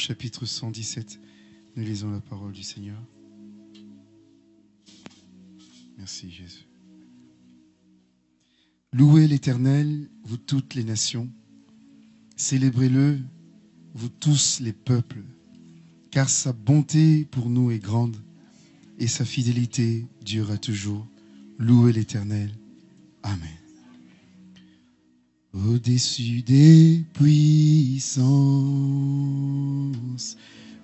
chapitre 117. Nous lisons la parole du Seigneur. Merci Jésus. Louez l'Éternel, vous toutes les nations. Célébrez-le, vous tous les peuples. Car sa bonté pour nous est grande et sa fidélité durera toujours. Louez l'Éternel. Amen. Au-dessus des puissances,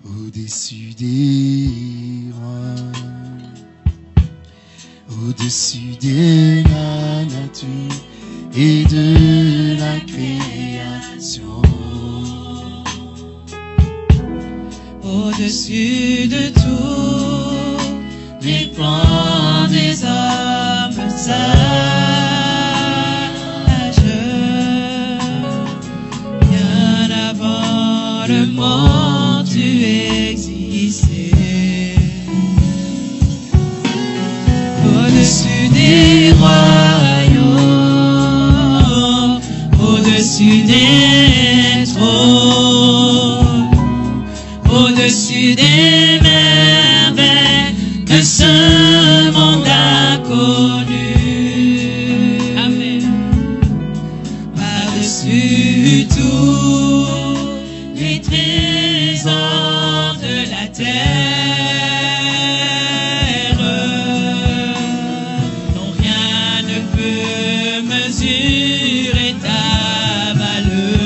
au-dessus des rois, au-dessus de la nature et de la création, au-dessus de tous les plans des hommes sages, bien avant le monde tu existais, au-dessus des royaumes, au-dessus des trônes, au-dessus des merveilles que ce monde a connues. Amen. Par-dessus tous les trésors de la terre, dont rien ne peut mesurer ta valeur.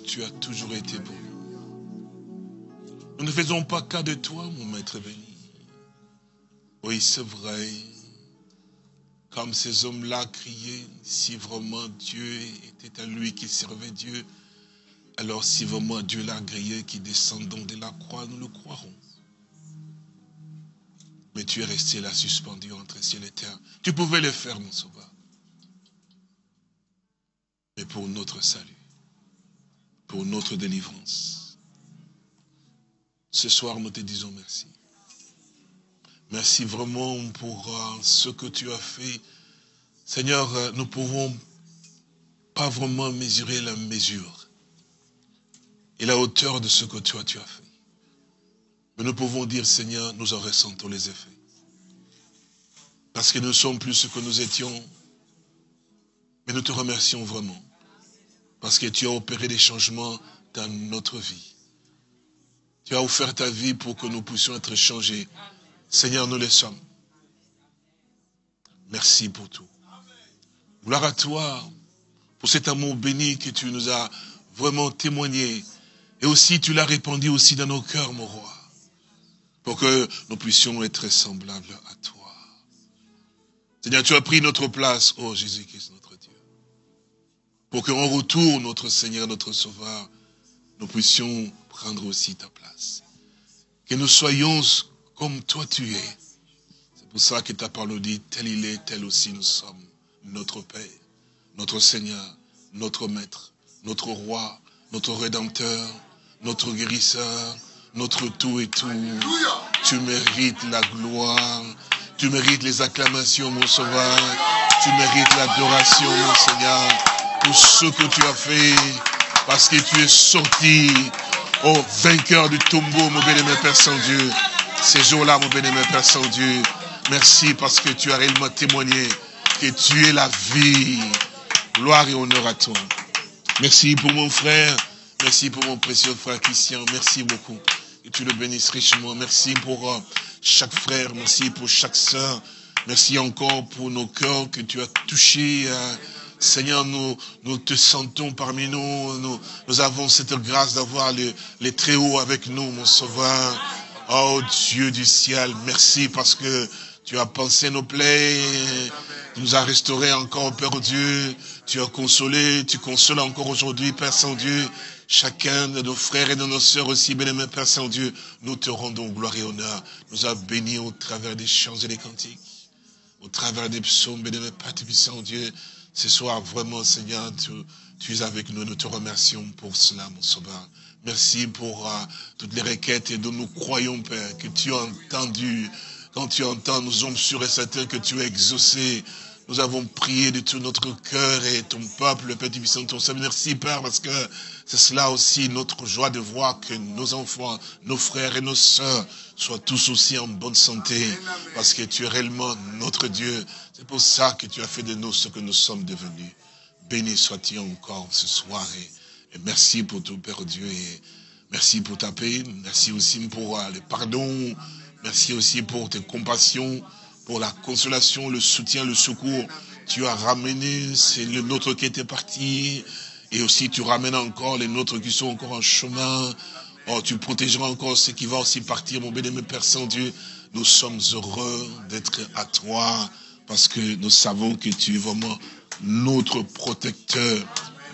Tu as toujours été pour nous. Nous ne faisons pas cas de toi, mon maître béni. Oui, c'est vrai. Comme ces hommes-là criaient, si vraiment Dieu était à lui qui servait Dieu, alors si vraiment Dieu l'a grillé qui descendons de la croix, nous le croirons. Mais tu es resté là suspendu entre ciel et terre. Tu pouvais le faire, mon sauveur. Mais pour notre salut, pour notre délivrance. Ce soir, nous te disons merci. Merci vraiment pour ce que tu as fait. Seigneur, nous ne pouvons pas vraiment mesurer la mesure et la hauteur de ce que toi tu as fait. Mais nous pouvons dire, Seigneur, nous en ressentons les effets. Parce que nous ne sommes plus ce que nous étions. Mais nous te remercions vraiment. Parce que tu as opéré des changements dans notre vie. Tu as offert ta vie pour que nous puissions être changés. Seigneur, nous le sommes. Merci pour tout. Gloire à toi pour cet amour béni que tu nous as vraiment témoigné. Et aussi, tu l'as répandu aussi dans nos cœurs, mon roi. Pour que nous puissions être semblables à toi. Seigneur, tu as pris notre place, oh Jésus-Christ, notre Dieu. Pour qu'en retour, notre Seigneur, notre Sauveur, nous puissions prendre aussi ta place. Que nous soyons comme toi tu es. C'est pour ça que ta parole nous dit, tel il est, tel aussi nous sommes. Notre Père, notre Seigneur, notre Maître, notre Roi, notre Rédempteur, notre Guérisseur, notre tout et tout. Tu mérites la gloire, tu mérites les acclamations, mon Sauveur, tu mérites l'adoration, mon Seigneur, pour ce que tu as fait, parce que tu es sorti, oh vainqueur du tombeau, mon bien-aimé Père Saint-Dieu. Ces jours-là, mon bien-aimé Père Saint-Dieu, merci parce que tu as réellement témoigné que tu es la vie. Gloire et honneur à toi. Merci pour mon frère, merci pour mon précieux frère Christian, merci beaucoup. Que tu le bénisses richement. Merci pour chaque frère, merci pour chaque sœur. Merci encore pour nos cœurs que tu as touchés. Seigneur, nous te sentons parmi nous. Nous avons cette grâce d'avoir les très hauts avec nous, mon Sauveur. Oh Dieu du ciel, merci parce que tu as pensé nos plaies. Tu nous as restaurés encore, Père Dieu. Tu as consolé, tu consoles encore aujourd'hui, Père Saint-Dieu. Chacun de nos frères et de nos sœurs aussi, bien-aimés, Père Saint-Dieu, nous te rendons gloire et honneur. Nous as bénis au travers des chants et des cantiques, au travers des psaumes, bien-aimés, Père Saint-Dieu. Ce soir, vraiment, Seigneur, tu es avec nous. Nous te remercions pour cela, mon Sauveur. Merci pour toutes les requêtes et dont nous croyons, Père, que tu as entendu. Quand tu entends, nous sommes sûrs et certains que tu as exaucé. Nous avons prié de tout notre cœur et ton peuple, Père Tibissant, ton Seigneur. Merci, Père, parce que c'est cela aussi notre joie de voir que nos enfants, nos frères et nos sœurs soient tous aussi en bonne santé. Parce que tu es réellement notre Dieu. C'est pour ça que tu as fait de nous ce que nous sommes devenus. Béni sois-tu encore ce soir. Et merci pour ton Père Dieu. Et merci pour ta paix. Merci aussi pour le pardon. Merci aussi pour tes compassions, pour la consolation, le soutien, le secours. Tu as ramené, c'est le nôtre qui était parti. Et aussi tu ramènes encore les nôtres qui sont encore en chemin. Oh, tu protégeras encore ceux qui vont aussi partir, mon bien-aimé Père Saint-Dieu. Nous sommes heureux d'être à toi, parce que nous savons que tu es vraiment notre protecteur,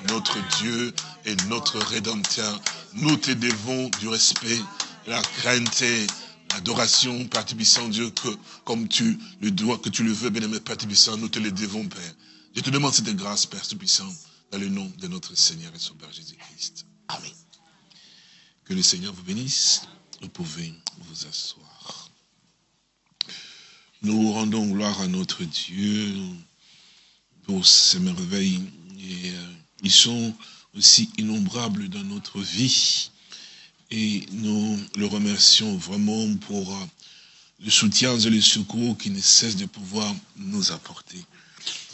notre Dieu et notre Rédempteur. Nous te devons du respect, la crainte et l'adoration, Père Tibissant Dieu, que comme tu le dois, que tu le veux, bien-aimé Père Tibissant, nous te le devons, Père. Je te demande cette grâce, Père Tibissant, dans le nom de notre Seigneur et Sauveur Jésus-Christ. Amen. Que le Seigneur vous bénisse. Vous pouvez vous asseoir. Nous rendons gloire à notre Dieu pour ces merveilles. Et ils sont aussi innombrables dans notre vie. Et nous le remercions vraiment pour le soutien et le secours qui ne cesse de pouvoir nous apporter.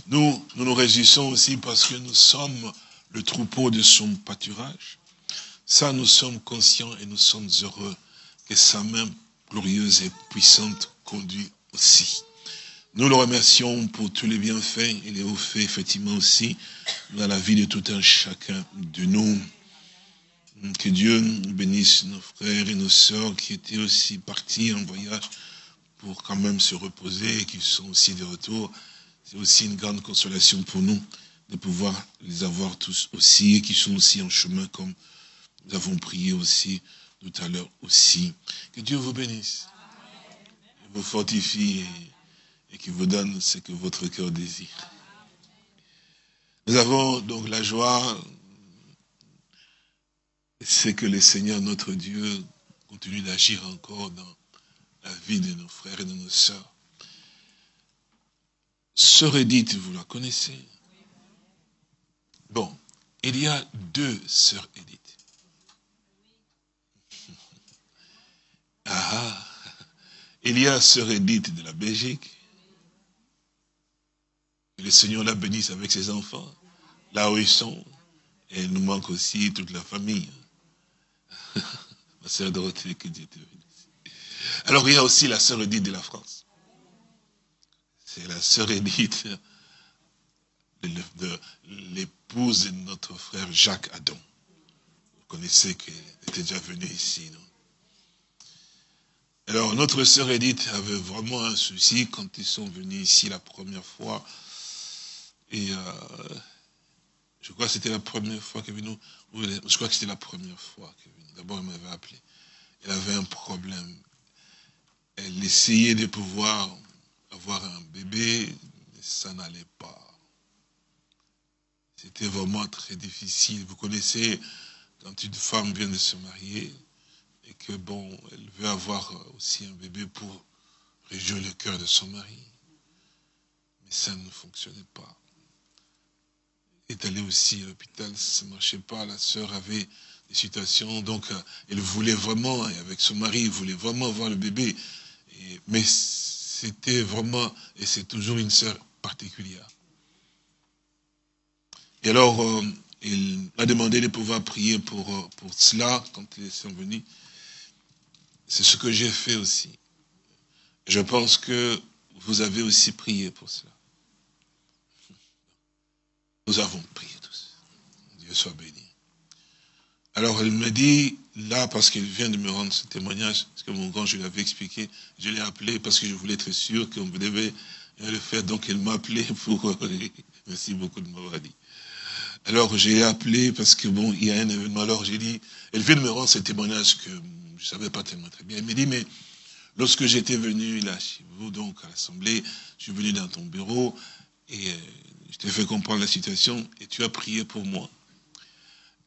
Nous nous réjouissons aussi parce que nous sommes le troupeau de son pâturage. Ça, nous sommes conscients et nous sommes heureux que sa main glorieuse et puissante conduit aussi. Nous le remercions pour tous les bienfaits et les hauts faits, effectivement aussi, dans la vie de tout un chacun de nous. Que Dieu bénisse nos frères et nos sœurs qui étaient aussi partis en voyage pour quand même se reposer et qui sont aussi de retour. C'est aussi une grande consolation pour nous de pouvoir les avoir tous aussi et qui sont aussi en chemin comme nous avons prié aussi tout à l'heure aussi. Que Dieu vous bénisse, vous fortifie et qui vous donne ce que votre cœur désire. Nous avons donc la joie, c'est que le Seigneur notre Dieu continue d'agir encore dans la vie de nos frères et de nos sœurs. Sœur Edith, vous la connaissez? Bon, il y a deux sœurs Edith. Ah, il y a sœur Edith de la Belgique. Que le Seigneur la bénisse avec ses enfants, là où ils sont. Et il nous manque aussi toute la famille. Ma sœur Dorothée, que Dieu te bénisse. Alors il y a aussi la sœur Edith de la France. C'est la sœur Edith, de l'épouse de notre frère Jacques Adam. Vous connaissez qu'elle était déjà venue ici, non? Alors notre sœur Edith avait vraiment un souci quand ils sont venus ici la première fois. Et je crois que c'était la première fois qu'elle est venue. Je crois que c'était la première fois qu'elle est venue. D'abord, elle m'avait appelé. Elle avait un problème. Elle essayait de pouvoir avoir un bébé, mais ça n'allait pas. C'était vraiment très difficile. Vous connaissez, quand une femme vient de se marier, et que bon, elle veut avoir aussi un bébé pour réjouir le cœur de son mari. Mais ça ne fonctionnait pas. Elle est allée aussi à l'hôpital, ça ne marchait pas. La sœur avait des situations, donc elle voulait vraiment, et avec son mari, elle voulait vraiment avoir le bébé. Mais c'était vraiment, et c'est toujours une sœur particulière. Et alors, il m'a demandé de pouvoir prier pour cela, quand ils sont venus. C'est ce que j'ai fait aussi. Je pense que vous avez aussi prié pour cela. Nous avons prié tous. Dieu soit béni. Alors elle me dit, là, parce qu'elle vient de me rendre ce témoignage, parce que mon grand, je lui avais expliqué, je l'ai appelé parce que je voulais être sûr qu'on devait le faire. Donc elle m'a appelé pour... Merci beaucoup de m'avoir dit. Alors je l'ai appelé parce que bon, il y a un événement. Alors j'ai dit, elle vient de me rendre ce témoignage que je ne savais pas tellement très bien. Elle me dit, mais lorsque j'étais venu là chez vous, donc à l'Assemblée, je suis venu dans ton bureau et je t'ai fait comprendre la situation et tu as prié pour moi.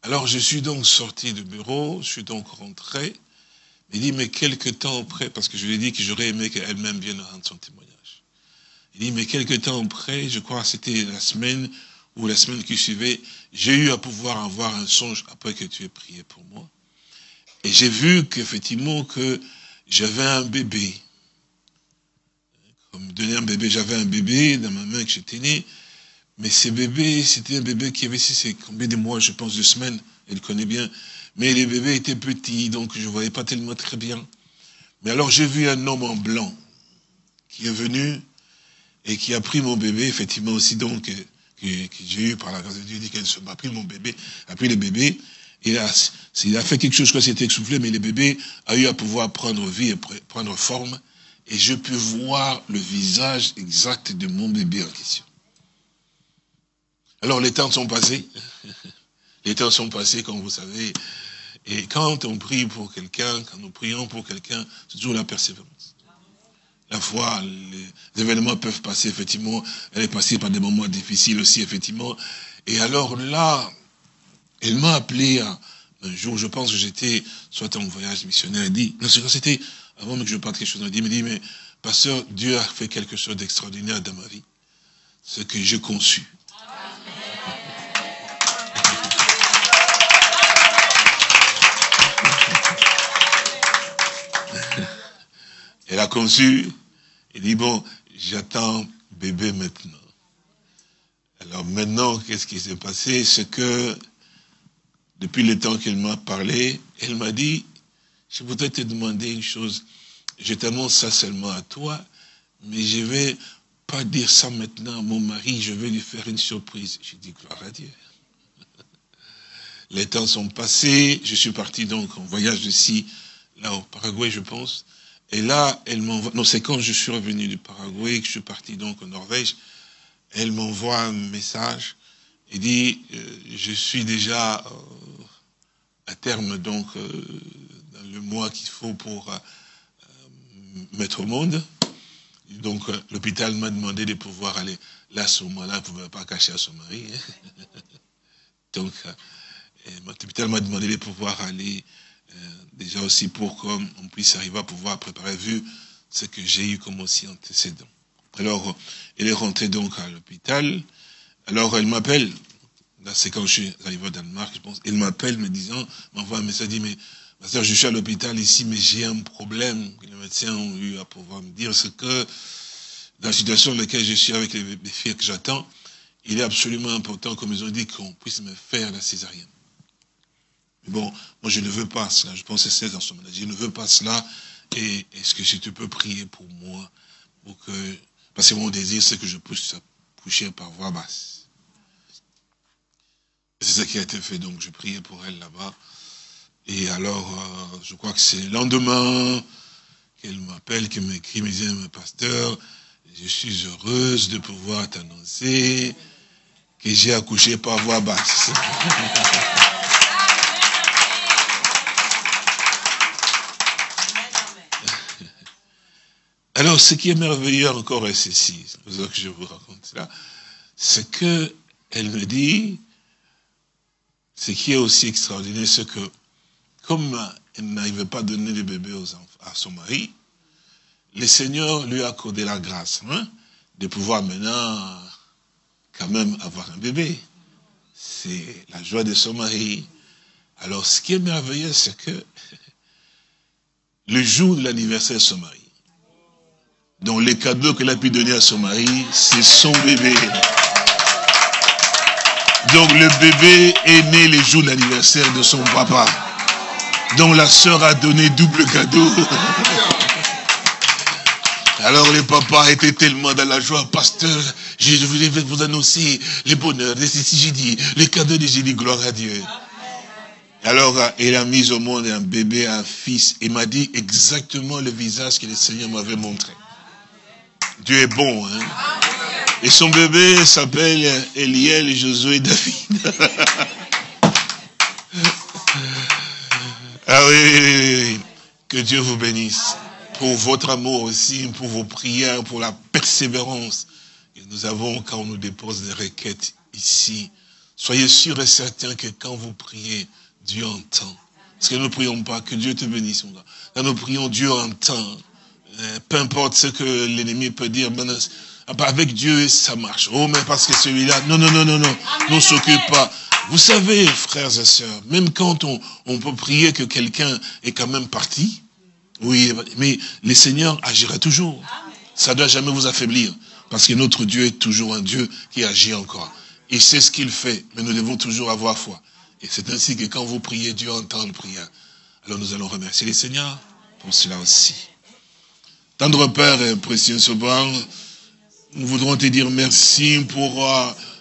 Alors je suis donc sorti du bureau, je suis donc rentré. Il dit, mais quelque temps après, parce que je lui ai dit que j'aurais aimé qu'elle-même vienne rendre son témoignage. Il dit, mais quelque temps après, je crois que c'était la semaine ou la semaine qui suivait, j'ai eu à pouvoir avoir un songe après que tu aies prié pour moi. Et j'ai vu qu'effectivement que j'avais un bébé. Comme me donner un bébé, j'avais un bébé dans ma main que j'étais né. Mais ce bébé, c'était un bébé qui avait, c'est combien de mois, je pense, 2 semaines, elle connaît bien. Mais les bébés étaient petits, donc je ne voyais pas tellement très bien. Mais alors j'ai vu un homme en blanc qui est venu et qui a pris mon bébé, effectivement aussi donc, que j'ai eu par la grâce de Dieu, il dit qu'elle m'a pris mon bébé, a pris le bébé, il a fait quelque chose, je crois que c'était essoufflé, mais le bébé a eu à pouvoir prendre vie et prendre forme, et je peux voir le visage exact de mon bébé en question. Alors les temps sont passés, comme vous savez, et quand on prie pour quelqu'un, quand nous prions pour quelqu'un, c'est toujours la persévérance. La foi, les événements peuvent passer, effectivement, elle est passée par des moments difficiles aussi, effectivement, et alors là, elle m'a appelé un jour, je pense que j'étais soit en voyage missionnaire, elle dit, non, c'était avant que je parte quelque chose, elle me dit, mais pasteur, Dieu a fait quelque chose d'extraordinaire dans ma vie, ce que j'ai conçu. Elle a conçu, elle dit, bon, j'attends bébé maintenant. Alors maintenant, qu'est-ce qui s'est passé? C'est que, depuis le temps qu'elle m'a parlé, elle m'a dit, je voudrais te demander une chose, je t'annonce ça seulement à toi, mais je ne vais pas dire ça maintenant à mon mari, je vais lui faire une surprise. J'ai dit, gloire à Dieu. Les temps sont passés, je suis parti donc en voyage ici, là au Paraguay, je pense. Et là, elle m'envoie, non, c'est quand je suis revenu du Paraguay, que je suis parti donc en Norvège, elle m'envoie un message, et dit, je suis déjà à terme donc, dans le mois qu'il faut pour mettre au monde. Donc, l'hôpital m'a demandé de pouvoir aller, là, à ce moment-là, elle ne pouvait pas cacher à son mari. Hein. Donc, l'hôpital m'a demandé de pouvoir aller déjà aussi pour qu'on puisse arriver à pouvoir préparer, vu ce que j'ai eu comme aussi antécédent. Alors, elle est rentrée donc à l'hôpital. Alors, elle m'appelle. Là, c'est quand je suis arrivé au Danemark, je pense. Elle m'appelle me disant, m'envoie un message, dit, mais, ma soeur, je suis à l'hôpital ici, mais j'ai un problème que les médecins ont eu à pouvoir me dire, c'est que dans la situation dans laquelle je suis avec les filles que j'attends, il est absolument important, comme ils ont dit, qu'on puisse me faire la césarienne. Bon, moi je ne veux pas cela, je pense que c'est dans ce moment-là, je ne veux pas cela, et est-ce que si tu peux prier pour moi, pour que, parce que mon désir c'est que je puisse coucher par voie basse. C'est ça qui a été fait, donc je priais pour elle là-bas, et alors, je crois que c'est le lendemain qu'elle m'appelle, qu'elle m'écrit, me dit, mais pasteur, je suis heureuse de pouvoir t'annoncer que j'ai accouché par voie basse. Alors, ce qui est merveilleux encore est ceci, c'est ça que je vous raconte là, c'est que elle me dit, ce qui est aussi extraordinaire, c'est que, comme elle n'arrivait pas à donner le bébé à son mari, le Seigneur lui a accordé la grâce, de pouvoir maintenant, quand même, avoir un bébé. C'est la joie de son mari. Alors, ce qui est merveilleux, c'est que, le jour de l'anniversaire de son mari, donc les cadeaux qu'elle a pu donner à son mari, c'est son bébé. Donc le bébé est né le jour de l'anniversaire de son papa. Donc la sœur a donné double cadeau. Alors le papa était tellement dans la joie, pasteur, je voulais vous annoncer les bonheurs de ceci, j'ai dit, les cadeaux de j'ai dit, gloire à Dieu. Alors, elle a mis au monde un bébé, un fils, et m'a dit exactement le visage que le Seigneur m'avait montré. Dieu est bon, hein. Et son bébé s'appelle Eliel, Josué, David. Ah oui. Que Dieu vous bénisse. Pour votre amour aussi, pour vos prières, pour la persévérance. Et nous avons, quand on nous dépose des requêtes ici, soyez sûrs et certains que quand vous priez, Dieu entend. Parce que nous ne prions pas, que Dieu te bénisse. Quand nous prions, Dieu entend. Peu importe ce que l'ennemi peut dire, avec Dieu, ça marche. Oh, mais parce que celui-là, non, ne s'occupe pas. Vous savez, frères et sœurs, même quand on peut prier que quelqu'un est quand même parti, oui, mais le Seigneur agira toujours. Ça ne doit jamais vous affaiblir. Parce que notre Dieu est toujours un Dieu qui agit encore. Il sait ce qu'il fait, mais nous devons toujours avoir foi. Et c'est ainsi que quand vous priez, Dieu entend la prière. Alors nous allons remercier le Seigneur pour cela aussi. Tendre Père et précieux Sauveur, nous voudrons te dire merci pour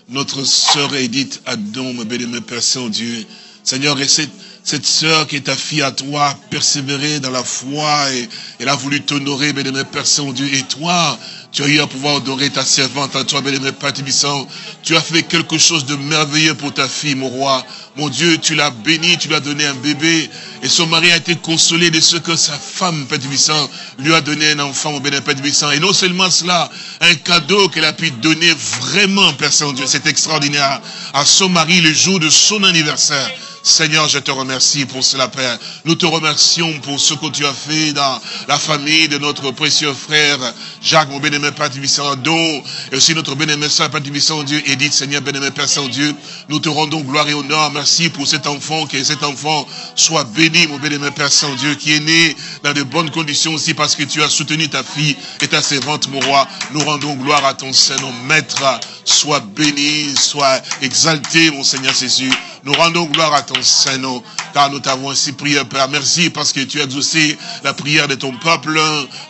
notre sœur Edith Adon, mon bien-aimé Père Saint-Dieu. Seigneur, et cette sœur qui est ta fille à toi, persévérer dans la foi et elle a voulu t'honorer, bien-aimé Père Saint-Dieu. Et toi, tu as eu à pouvoir adorer ta servante à toi, bien-aimé Père Tibissant. Tu as fait quelque chose de merveilleux pour ta fille, mon roi. Mon Dieu, tu l'as béni, tu lui as donné un bébé. Et son mari a été consolé de ce que sa femme, Père Tibissant, lui a donné un enfant, mon bien-aimé Père Tibissant. Et non seulement cela, un cadeau qu'elle a pu donner vraiment, Père Saint-Dieu. C'est extraordinaire. À son mari, le jour de son anniversaire. Seigneur, je te remercie pour cela, Père. Nous te remercions pour ce que tu as fait dans la famille de notre précieux frère Jacques, mon bien-aimé Père Tibissant, dont et aussi notre bien-aimé Sœur Père Tibissant, Dieu, Edith, Seigneur, bien-aimé Père Saint-Dieu. Nous te rendons gloire et honneur. Merci pour cet enfant, que cet enfant soit béni, mon bien-aimé Père Saint-Dieu, qui est né dans de bonnes conditions aussi parce que tu as soutenu ta fille et ta servante, mon roi. Nous rendons gloire à ton Saint-Nom, Maître. Sois béni, sois exalté, mon Seigneur Jésus. Nous rendons gloire à ton Saint-Nom, car nous t'avons ainsi prié, Père. Merci parce que tu as exaucé la prière de ton peuple.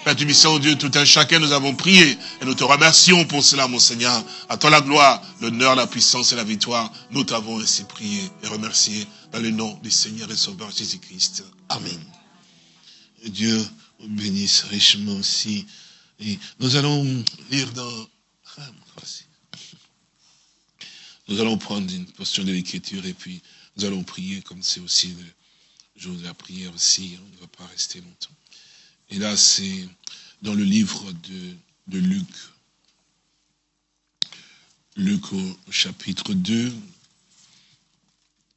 Père Tibissant, Dieu, tout un chacun, nous avons prié. Et nous te remercions pour cela, mon Seigneur. À toi la gloire, l'honneur, la puissance et la victoire. Nous t'avons ainsi prié et remercié dans le nom du Seigneur et Sauveur Jésus-Christ. Amen. Et Dieu vous bénisse richement aussi. Et nous allons lire dans... Nous allons prendre une portion de l'écriture et puis nous allons prier comme c'est aussi le jour de la prière aussi. On ne va pas rester longtemps. Et là, c'est dans le livre de Luc. Luc au chapitre 2.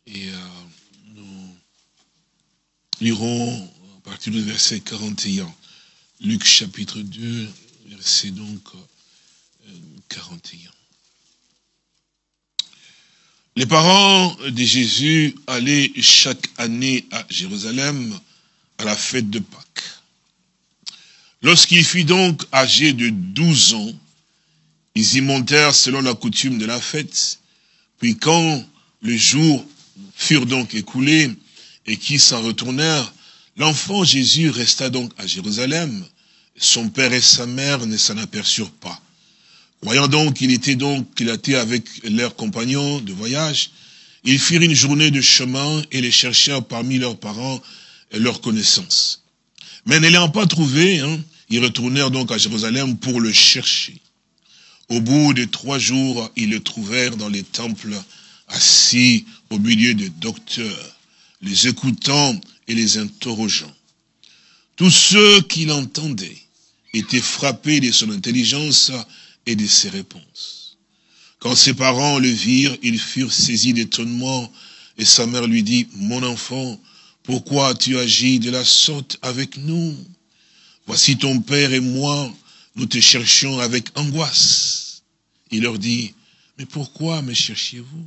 Et nous lirons à partir du verset 41. Luc chapitre 2, verset donc 41. Les parents de Jésus allaient chaque année à Jérusalem à la fête de Pâques. Lorsqu'il fut donc âgé de 12 ans, ils y montèrent selon la coutume de la fête. Puis quand les jours furent donc écoulés et qu'ils s'en retournèrent, l'enfant Jésus resta donc à Jérusalem. Son père et sa mère ne s'en aperçurent pas. Voyant donc qu'il était avec leurs compagnons de voyage, ils firent une journée de chemin et les cherchèrent parmi leurs parents et leurs connaissances. Mais ne l'ayant pas trouvé, ils retournèrent donc à Jérusalem pour le chercher. Au bout de 3 jours, ils le trouvèrent dans les temples, assis au milieu des docteurs, les écoutant et les interrogeant. Tous ceux qui l'entendaient était frappé de son intelligence et de ses réponses. Quand ses parents le virent, ils furent saisis d'étonnement, et sa mère lui dit, « Mon enfant, pourquoi as-tu agi de la sorte avec nous? Voici ton père et moi, nous te cherchions avec angoisse. » Il leur dit, « Mais pourquoi me cherchiez-vous?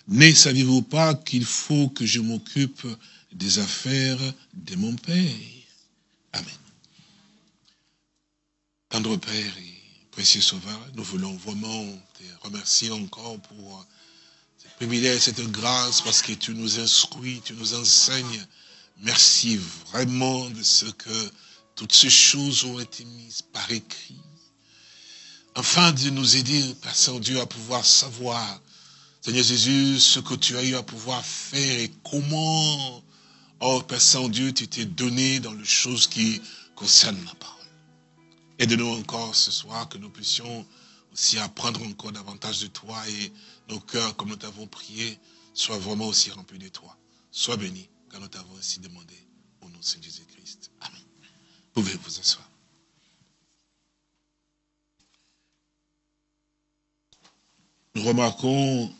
Ne savez-vous pas qu'il faut que je m'occupe des affaires de mon Père? » Amen. Tendre Père et précieux Sauveur, nous voulons vraiment te remercier encore pour ce privilège, cette grâce, parce que tu nous instruis, tu nous enseignes. Merci vraiment de ce que toutes ces choses ont été mises par écrit, afin de nous aider, Père Saint-Dieu, à pouvoir savoir, Seigneur Jésus, ce que tu as eu à pouvoir faire et comment, oh Père Saint-Dieu, tu t'es donné dans les choses qui concernent la parole. Aide-nous encore ce soir que nous puissions aussi apprendre encore davantage de toi et nos cœurs, comme nous t'avons prié, soient vraiment aussi remplis de toi. Sois béni, car nous t'avons ainsi demandé au nom de Seigneur Jésus-Christ. Amen. Vous pouvez vous asseoir. Nous remarquons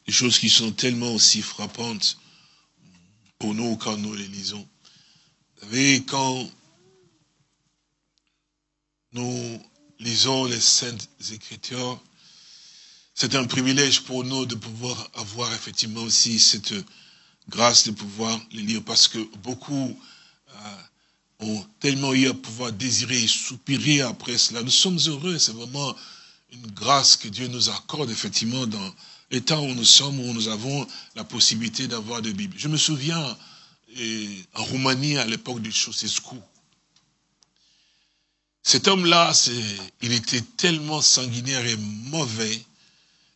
des choses qui sont tellement aussi frappantes pour nous quand nous les lisons. Vous savez, quand nous lisons les Saintes Écritures, c'est un privilège pour nous de pouvoir avoir effectivement aussi cette grâce de pouvoir les lire, parce que beaucoup ont tellement eu à pouvoir désirer et soupirer après cela. Nous sommes heureux, c'est vraiment une grâce que Dieu nous accorde effectivement dans les temps où nous sommes, où nous avons la possibilité d'avoir des Bibles. Je me souviens en Roumanie à l'époque de Ceausescu. Cet homme-là, il était tellement sanguinaire et mauvais.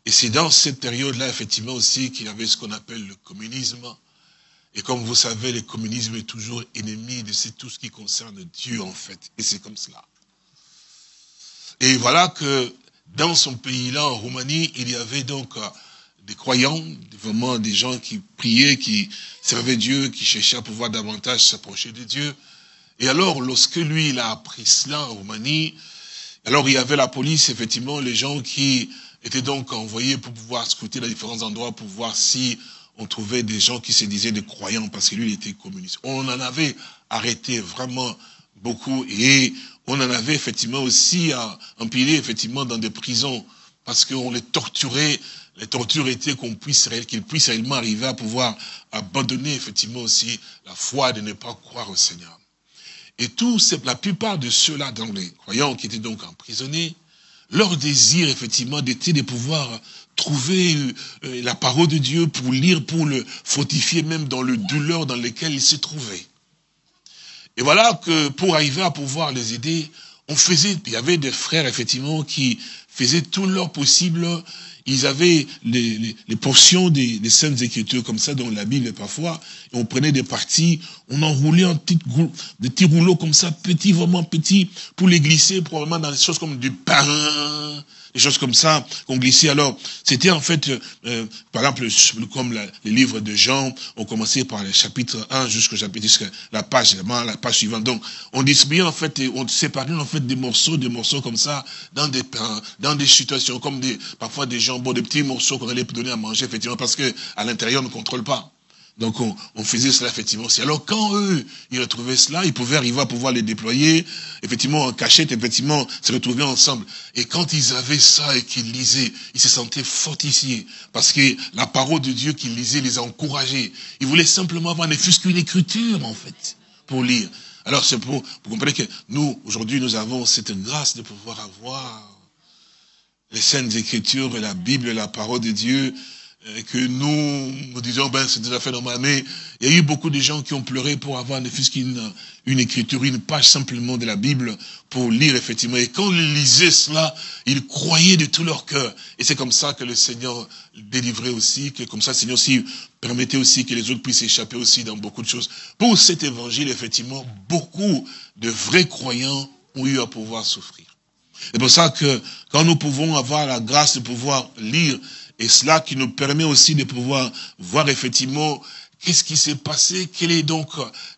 Et c'est dans cette période-là, effectivement, aussi, qu'il y avait ce qu'on appelle le communisme. Et comme vous savez, le communisme est toujours ennemi de tout ce qui concerne Dieu, en fait. Et c'est comme cela. Et voilà que dans son pays-là, en Roumanie, il y avait donc des croyants, vraiment des gens qui priaient, qui servaient Dieu, qui cherchaient à pouvoir davantage s'approcher de Dieu. Et alors, lorsque lui, il a appris cela en Roumanie, alors il y avait la police, effectivement, les gens qui étaient donc envoyés pour pouvoir scruter dans différents endroits, pour voir si on trouvait des gens qui se disaient des croyants, parce que lui, il était communiste. On en avait arrêté vraiment beaucoup, et on en avait effectivement aussi empilé, effectivement, dans des prisons, parce qu'on les torturait. Les tortures étaient qu'ils puissent réellement arriver à pouvoir abandonner, effectivement, aussi la foi de ne pas croire au Seigneur. Et la plupart de ceux-là, dans les croyants qui étaient donc emprisonnés, leur désir, effectivement, était de pouvoir trouver la parole de Dieu pour lire, pour le fortifier même dans le douleur dans lequel ils se trouvaient. Et voilà que pour arriver à pouvoir les aider, il y avait des frères, effectivement, qui faisaient tout leur possible. Ils avaient les portions des Saintes Écritures comme ça, dans la Bible parfois, et on prenait des parties, on enroulait des petits rouleaux comme ça, petits, vraiment petits, pour les glisser probablement dans des choses comme du pain, des choses comme ça qu'on glissait. Alors, c'était en fait, par exemple, comme les livres de Jean, on commençait par le chapitre 1 jusqu'à la page suivante. Donc, on distribuait en fait, on séparait en fait des morceaux comme ça, dans des situations, comme parfois des jambons, des petits morceaux qu'on allait donner à manger, effectivement, parce que à l'intérieur, on ne contrôle pas. Donc, on faisait cela, effectivement, aussi. Alors, quand eux, ils retrouvaient cela, ils pouvaient arriver à pouvoir les déployer, effectivement, en cachette, effectivement, se retrouver ensemble. Et quand ils avaient ça et qu'ils lisaient, ils se sentaient fortifiés. Parce que la parole de Dieu qu'ils lisaient les a encouragés. Ils voulaient simplement avoir ne fût-ce qu'une écriture, en fait, pour lire. Alors, c'est pour comprendre que nous, aujourd'hui, nous avons cette grâce de pouvoir avoir les Saintes Écritures et la Bible, la parole de Dieu, que nous disons, c'est tout à fait normal, mais il y a eu beaucoup de gens qui ont pleuré pour avoir ne fût-ce qu'une écriture, une page simplement de la Bible pour lire, effectivement. Et quand ils lisaient cela, ils croyaient de tout leur cœur. Et c'est comme ça que le Seigneur délivrait aussi, que comme ça le Seigneur aussi permettait aussi que les autres puissent échapper aussi dans beaucoup de choses. Pour cet évangile, effectivement, beaucoup de vrais croyants ont eu à pouvoir souffrir. C'est pour ça que quand nous pouvons avoir la grâce de pouvoir lire, et cela qui nous permet aussi de pouvoir voir effectivement qu'est-ce qui s'est passé, quel est donc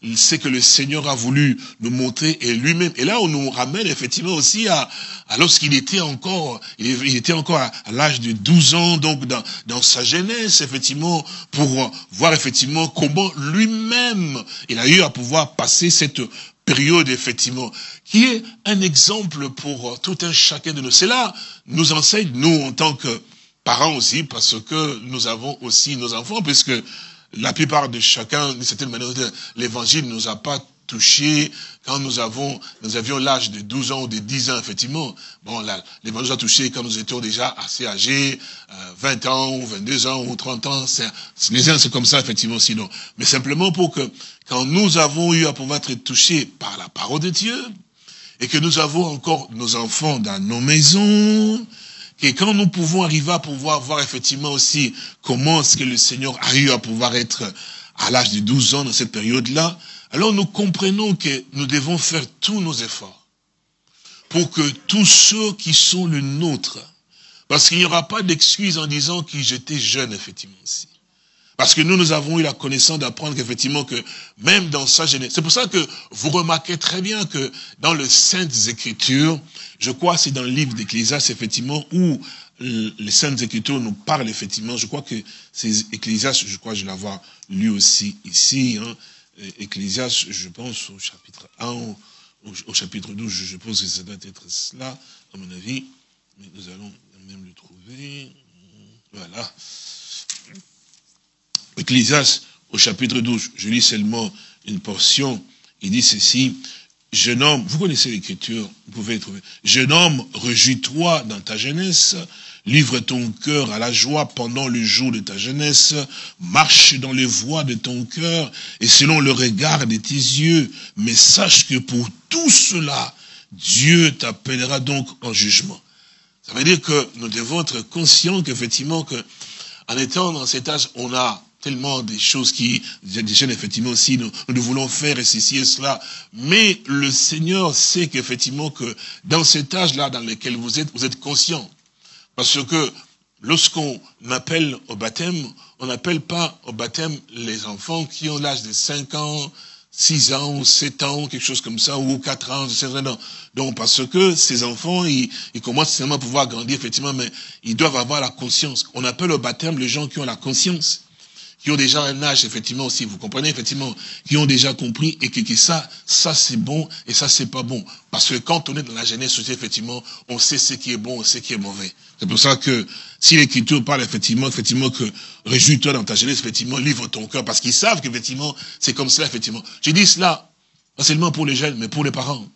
ce que le Seigneur a voulu nous montrer et lui-même. Et là, on nous ramène effectivement aussi à lorsqu'il était encore, il était encore à l'âge de 12 ans, donc dans sa jeunesse, effectivement, pour voir effectivement comment lui-même, il a eu à pouvoir passer cette période, effectivement, qui est un exemple pour tout un chacun de nous. C'est là, nous enseigne, nous, en tant que parents aussi, parce que nous avons aussi nos enfants, puisque la plupart de chacun, d'une certaine manière, l'évangile ne nous a pas touchés quand nous avions l'âge de 12 ans ou de 10 ans, effectivement. Bon, l'évangile nous a touchés quand nous étions déjà assez âgés, 20 ans, ou 22 ans, ou 30 ans. Les uns, c'est comme ça, effectivement, sinon. Mais simplement pour que, quand nous avons eu à pouvoir être touchés par la parole de Dieu, et que nous avons encore nos enfants dans nos maisons, et quand nous pouvons arriver à pouvoir voir effectivement aussi comment est-ce que le Seigneur a eu à pouvoir être à l'âge de 12 ans dans cette période-là, alors nous comprenons que nous devons faire tous nos efforts pour que tous ceux qui sont le nôtre, parce qu'il n'y aura pas d'excuse en disant que j'étais jeune effectivement aussi. Parce que nous avons eu la connaissance d'apprendre qu'effectivement que même dans sa jeunesse, c'est pour ça que vous remarquez très bien que dans les Saintes Écritures, je crois c'est dans le livre d'Ecclésiaste effectivement, où les Saintes Écritures nous parlent effectivement, je crois que c'est Ecclésiaste, je crois que je l'ai lu aussi ici, hein, Ecclésiaste, je pense au chapitre 1, au chapitre 12, je pense que ça doit être cela, à mon avis, mais nous allons même le trouver, voilà. Ecclésiaste, au chapitre 12, je lis seulement une portion, il dit ceci, jeune homme, vous connaissez l'écriture, vous pouvez le trouver, jeune homme, réjouis-toi dans ta jeunesse, livre ton cœur à la joie pendant le jour de ta jeunesse, marche dans les voies de ton cœur et selon le regard de tes yeux, mais sache que pour tout cela, Dieu t'appellera donc en jugement. Ça veut dire que nous devons être conscients qu'effectivement, en étant dans cet âge, on a tellement des choses des jeunes, effectivement, aussi, nous voulons faire et ceci et cela. Mais le Seigneur sait qu'effectivement, que dans cet âge-là dans lequel vous êtes conscients. Parce que lorsqu'on appelle au baptême, on n'appelle pas au baptême les enfants qui ont l'âge de 5 ans, 6 ans, ou 7 ans, quelque chose comme ça, ou 4 ans, etc. Donc, parce que ces enfants, ils commencent seulement à pouvoir grandir, effectivement, mais ils doivent avoir la conscience. On appelle au baptême les gens qui ont la conscience, qui ont déjà un âge, effectivement, aussi, vous comprenez, effectivement, qui ont déjà compris, et que ça c'est bon, et ça c'est pas bon. Parce que quand on est dans la jeunesse aussi, effectivement, on sait ce qui est bon, et ce qui est mauvais. C'est pour ça que, si l'Écriture parle, effectivement, que réjouis-toi dans ta jeunesse, effectivement, livre ton cœur, parce qu'ils savent qu'effectivement, c'est comme cela, effectivement. Je dis cela, pas seulement pour les jeunes, mais pour les parents.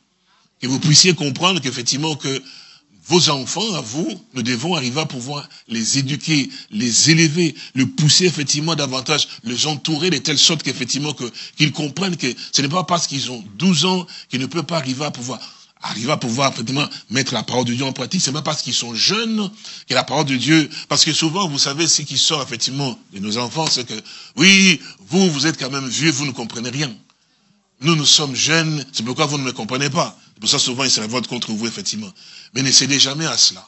Que vous puissiez comprendre qu'effectivement, que vos enfants, à vous, nous devons arriver à pouvoir les éduquer, les élever, les pousser effectivement davantage, les entourer de telle sorte qu'effectivement qu'ils comprennent que ce n'est pas parce qu'ils ont 12 ans qu'ils ne peuvent pas arriver à pouvoir effectivement mettre la parole de Dieu en pratique. C'est pas parce qu'ils sont jeunes que la parole de Dieu, parce que souvent, vous savez, ce qui sort effectivement de nos enfants, c'est que, oui, vous êtes quand même vieux, vous ne comprenez rien. Nous sommes jeunes, c'est pourquoi vous ne me comprenez pas. C'est pour ça, souvent, ils se révoltent contre vous, effectivement. Mais ne cédez jamais à cela.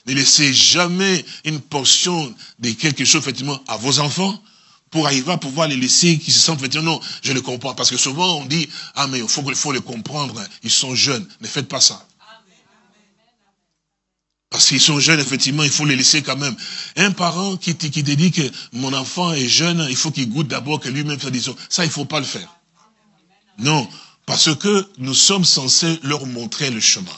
Ne laissez jamais une portion de quelque chose, effectivement, à vos enfants, pour arriver à pouvoir les laisser, qui se sentent, effectivement, non, je le comprends. Parce que souvent, on dit, ah, mais il faut les comprendre, ils sont jeunes. Ne faites pas ça. Parce qu'ils sont jeunes, effectivement, il faut les laisser quand même. Un parent qui te dit que mon enfant est jeune, il faut qu'il goûte d'abord, que lui-même fasse des choses. Ça, il ne faut pas le faire. Non, parce que nous sommes censés leur montrer le chemin.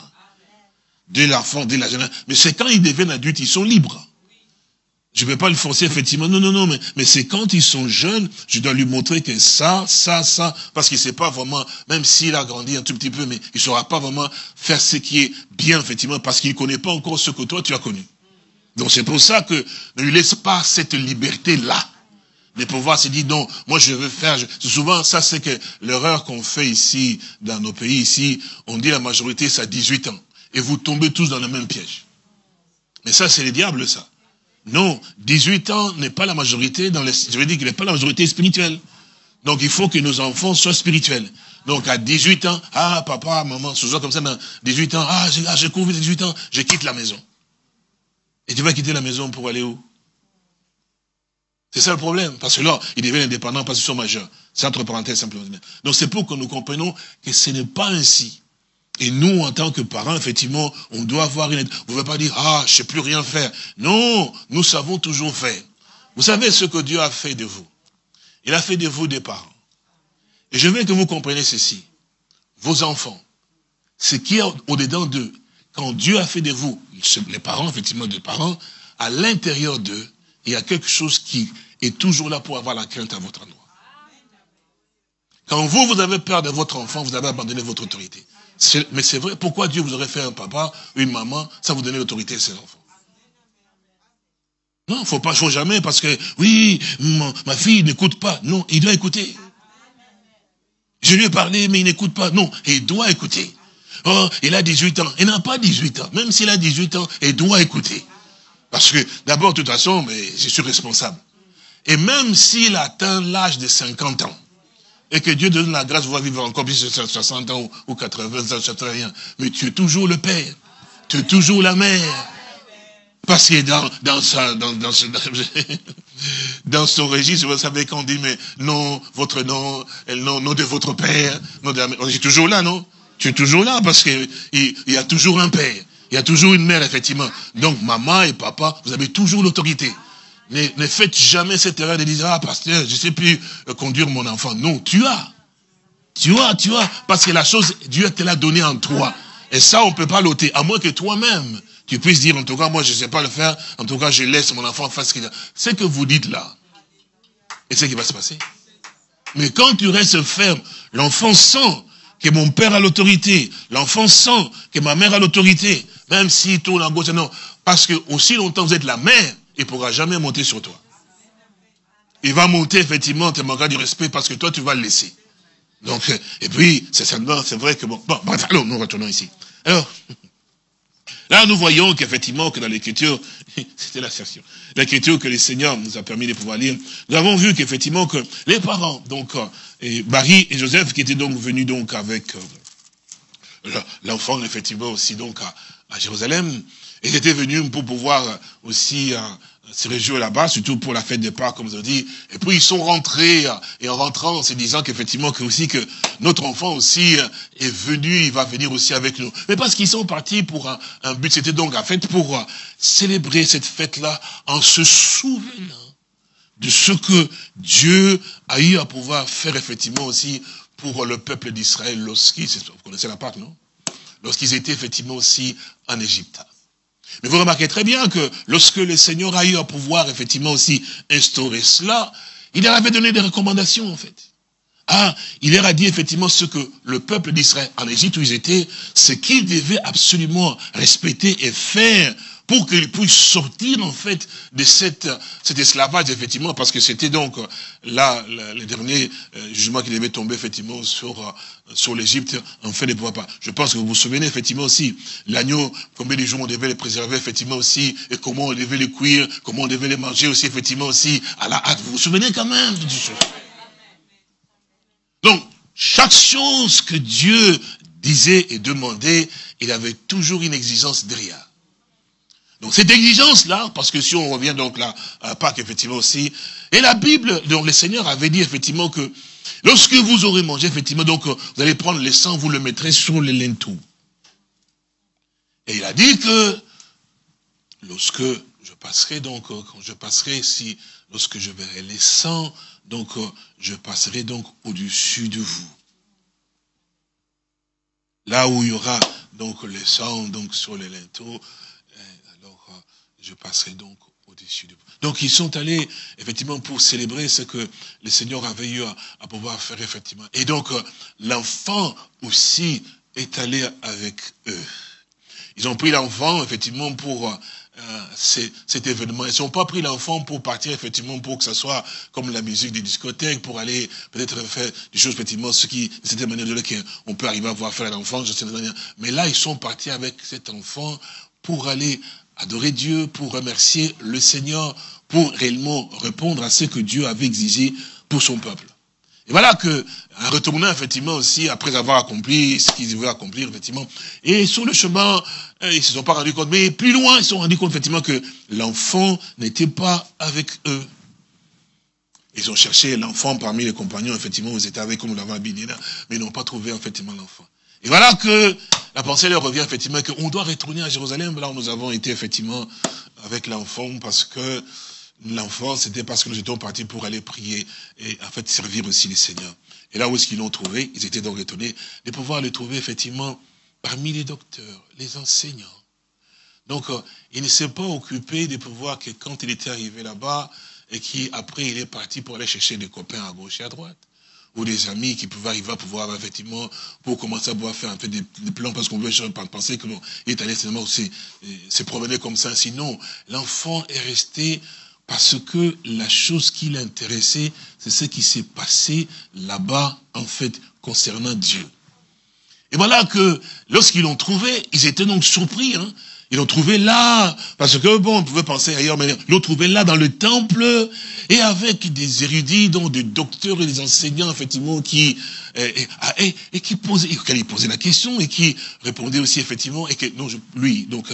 Dès l'enfant, dès la jeunesse. Mais c'est quand ils deviennent adultes, ils sont libres. Je ne vais pas le forcer, effectivement. Non, mais c'est quand ils sont jeunes, je dois lui montrer que ça, parce qu'il ne sait pas vraiment, même s'il a grandi un tout petit peu, mais il ne saura pas vraiment faire ce qui est bien, effectivement, parce qu'il ne connaît pas encore ce que toi, tu as connu. Donc c'est pour ça que ne lui laisse pas cette liberté-là. De pouvoir se dire, non, moi je veux faire, souvent ça c'est que l'erreur qu'on fait ici, dans nos pays ici, on dit la majorité c'est à 18 ans. Et vous tombez tous dans le même piège. Mais ça c'est le diable ça. Non, 18 ans n'est pas la majorité, je veux dire qu'il n'est pas la majorité spirituelle. Donc il faut que nos enfants soient spirituels. Donc à 18 ans, ah papa, maman, souvent comme ça, dans 18 ans, j'ai couru 18 ans, je quitte la maison. Et tu vas quitter la maison pour aller où? C'est ça le problème. Parce que là, ils deviennent indépendants parce qu'ils sont majeurs. C'est entre parenthèses simplement. Donc c'est pour que nous comprenions que ce n'est pas ainsi. Et nous, en tant que parents, effectivement, on doit avoir une aide. Vous ne pouvez pas dire, ah, je ne sais plus rien faire. Non, nous savons toujours faire. Vous savez ce que Dieu a fait de vous. Il a fait de vous des parents. Et je veux que vous compreniez ceci. Vos enfants, ce qui est au-dedans d'eux, quand Dieu a fait de vous, les parents, effectivement, des parents, à l'intérieur d'eux, il y a quelque chose qui est toujours là pour avoir la crainte à votre endroit. Quand vous avez peur de votre enfant, vous avez abandonné votre autorité. Mais c'est vrai, pourquoi Dieu vous aurait fait un papa, une maman, sans vous donner l'autorité à ses enfants? Non, faut jamais, parce que, oui, ma fille n'écoute pas. Non, il doit écouter. Je lui ai parlé, mais il n'écoute pas. Non, il doit écouter. Oh, il a 18 ans. Il n'a pas 18 ans. Même s'il a 18 ans, il doit écouter. Parce que, d'abord, de toute façon, mais je suis responsable. Et même s'il atteint l'âge de 50 ans, et que Dieu donne la grâce de pouvoir vivre encore plus de 60 ans ou 80 ans, ça ne rien. Mais tu es toujours le père. Tu es toujours la mère. Parce que dans son registre, vous savez qu'on dit, mais non, votre nom, nom de votre père, nom de la mère. On est toujours là, non? Tu es toujours là parce qu'il y a toujours un père. Il y a toujours une mère, effectivement. Donc, maman et papa, vous avez toujours l'autorité. Ne faites jamais cette erreur de dire, ah, pasteur, je ne sais plus conduire mon enfant. Non, tu as. Parce que la chose, Dieu te l'a donnée en toi. Et ça, on ne peut pas l'ôter. À moins que toi-même, tu puisses dire, en tout cas, moi, je ne sais pas le faire. En tout cas, je laisse mon enfant faire ce qu'il a. Ce que vous dites là. Et c'est ce qui va se passer. Mais quand tu restes ferme, l'enfant sent que mon père a l'autorité. L'enfant sent que ma mère a l'autorité. Même s'il tourne à gauche, non. Parce que aussi longtemps vous êtes la mère, il ne pourra jamais monter sur toi. Il va monter, effectivement, te manquera du respect parce que toi, tu vas le laisser. Donc, et puis, c'est vrai que bon, bref, allons, nous retournons ici. Alors, là, nous voyons qu'effectivement, que dans l'écriture, c'était l'assertion, l'écriture que le Seigneur nous a permis de pouvoir lire, nous avons vu qu'effectivement, que les parents, donc, Marie et Joseph, qui étaient donc venus donc avec l'enfant, effectivement, aussi donc à Jérusalem, ils étaient venus pour pouvoir aussi se réjouir là-bas, surtout pour la fête des Pâques, comme vous avez dit. Et puis ils sont rentrés, et en rentrant, en se disant qu'effectivement, que notre enfant aussi est venu, il va venir aussi avec nous. Mais parce qu'ils sont partis pour un but, c'était donc en fait pour célébrer cette fête-là en se souvenant de ce que Dieu a eu à pouvoir faire effectivement aussi pour le peuple d'Israël lorsqu'ils, vous connaissez la Pâque, non? Lorsqu'ils étaient effectivement aussi en Égypte. Mais vous remarquez très bien que lorsque le Seigneur a eu à pouvoir effectivement aussi instaurer cela, il leur avait donné des recommandations en fait. Il leur a dit effectivement ce que le peuple d'Israël en Égypte où ils étaient, ce qu'ils devaient absolument respecter et faire pour qu'ils puissent sortir en fait de cet esclavage effectivement, parce que c'était donc là le dernier jugement qui devait tomber effectivement sur l'Égypte en fait de pouvoir pas. Je pense que vous vous souvenez effectivement aussi l'agneau, combien de jours on devait les préserver effectivement aussi, et comment on devait les cuire, comment on devait les manger aussi effectivement aussi à la hâte. Vous vous souvenez quand même de toutes choses. Donc chaque chose que Dieu disait et demandait, il avait toujours une exigence derrière. Donc cette exigence-là, parce que si on revient donc là à Pâques effectivement aussi, et la Bible, donc le Seigneur avait dit effectivement que lorsque vous aurez mangé effectivement, donc vous allez prendre le sang, vous le mettrez sur les linteaux. Et il a dit que lorsque je passerai donc, quand je passerai si, lorsque je verrai les sangs, donc je passerai donc au-dessus de vous. Là où il y aura donc le sang donc sur les linteaux, je passerai donc au-dessus de vous. Donc ils sont allés effectivement pour célébrer ce que le Seigneur avait eu à pouvoir faire effectivement. Et donc l'enfant aussi est allé avec eux. Ils ont pris l'enfant effectivement pour cet événement. Ils n'ont pas pris l'enfant pour partir effectivement pour que ça soit comme la musique des discothèques, pour aller peut-être faire des choses effectivement, ce qui, de cette manière de là qu'on peut arriver à voir faire l'enfant, de cette manière. Mais là ils sont partis avec cet enfant pour aller adorer Dieu, pour remercier le Seigneur, pour réellement répondre à ce que Dieu avait exigé pour son peuple. Et voilà que, en retournant effectivement aussi, après avoir accompli ce qu'ils devaient accomplir, effectivement, et sur le chemin, ils ne se sont pas rendus compte, mais plus loin, ils se sont rendus compte effectivement que l'enfant n'était pas avec eux. Ils ont cherché l'enfant parmi les compagnons, effectivement, ils étaient avec, comme nous l'avons habillé là, mais ils n'ont pas trouvé, effectivement, l'enfant. Et voilà que la pensée leur revient, effectivement, qu'on doit retourner à Jérusalem, là où nous avons été, effectivement, avec l'enfant, parce que l'enfant, c'était parce que nous étions partis pour aller prier et, en fait, servir aussi les seigneurs. Et là où est-ce qu'ils l'ont trouvé, ils étaient donc étonnés de pouvoir le trouver, effectivement, parmi les docteurs, les enseignants. Donc, il ne s'est pas occupé de pouvoir que quand il était arrivé là-bas, et qu'après il est parti pour aller chercher des copains à gauche et à droite, ou des amis qui pouvaient arriver à pouvoir, effectivement, pour commencer à pouvoir faire un peu des plans, parce qu'on veut penser qu'il est allé seulement se promener comme ça. Sinon, l'enfant est resté parce que la chose qui l'intéressait, c'est ce qui s'est passé là-bas, en fait, concernant Dieu. Et voilà que, lorsqu'ils l'ont trouvé, ils étaient donc surpris, hein. Ils l'ont trouvé là, parce que, bon, on pouvait penser ailleurs, mais ils l'ont trouvé là dans le temple, et avec des érudits, donc des docteurs et des enseignants, effectivement, qui posaient la question, et qui répondaient aussi, effectivement, et que, non, lui, donc,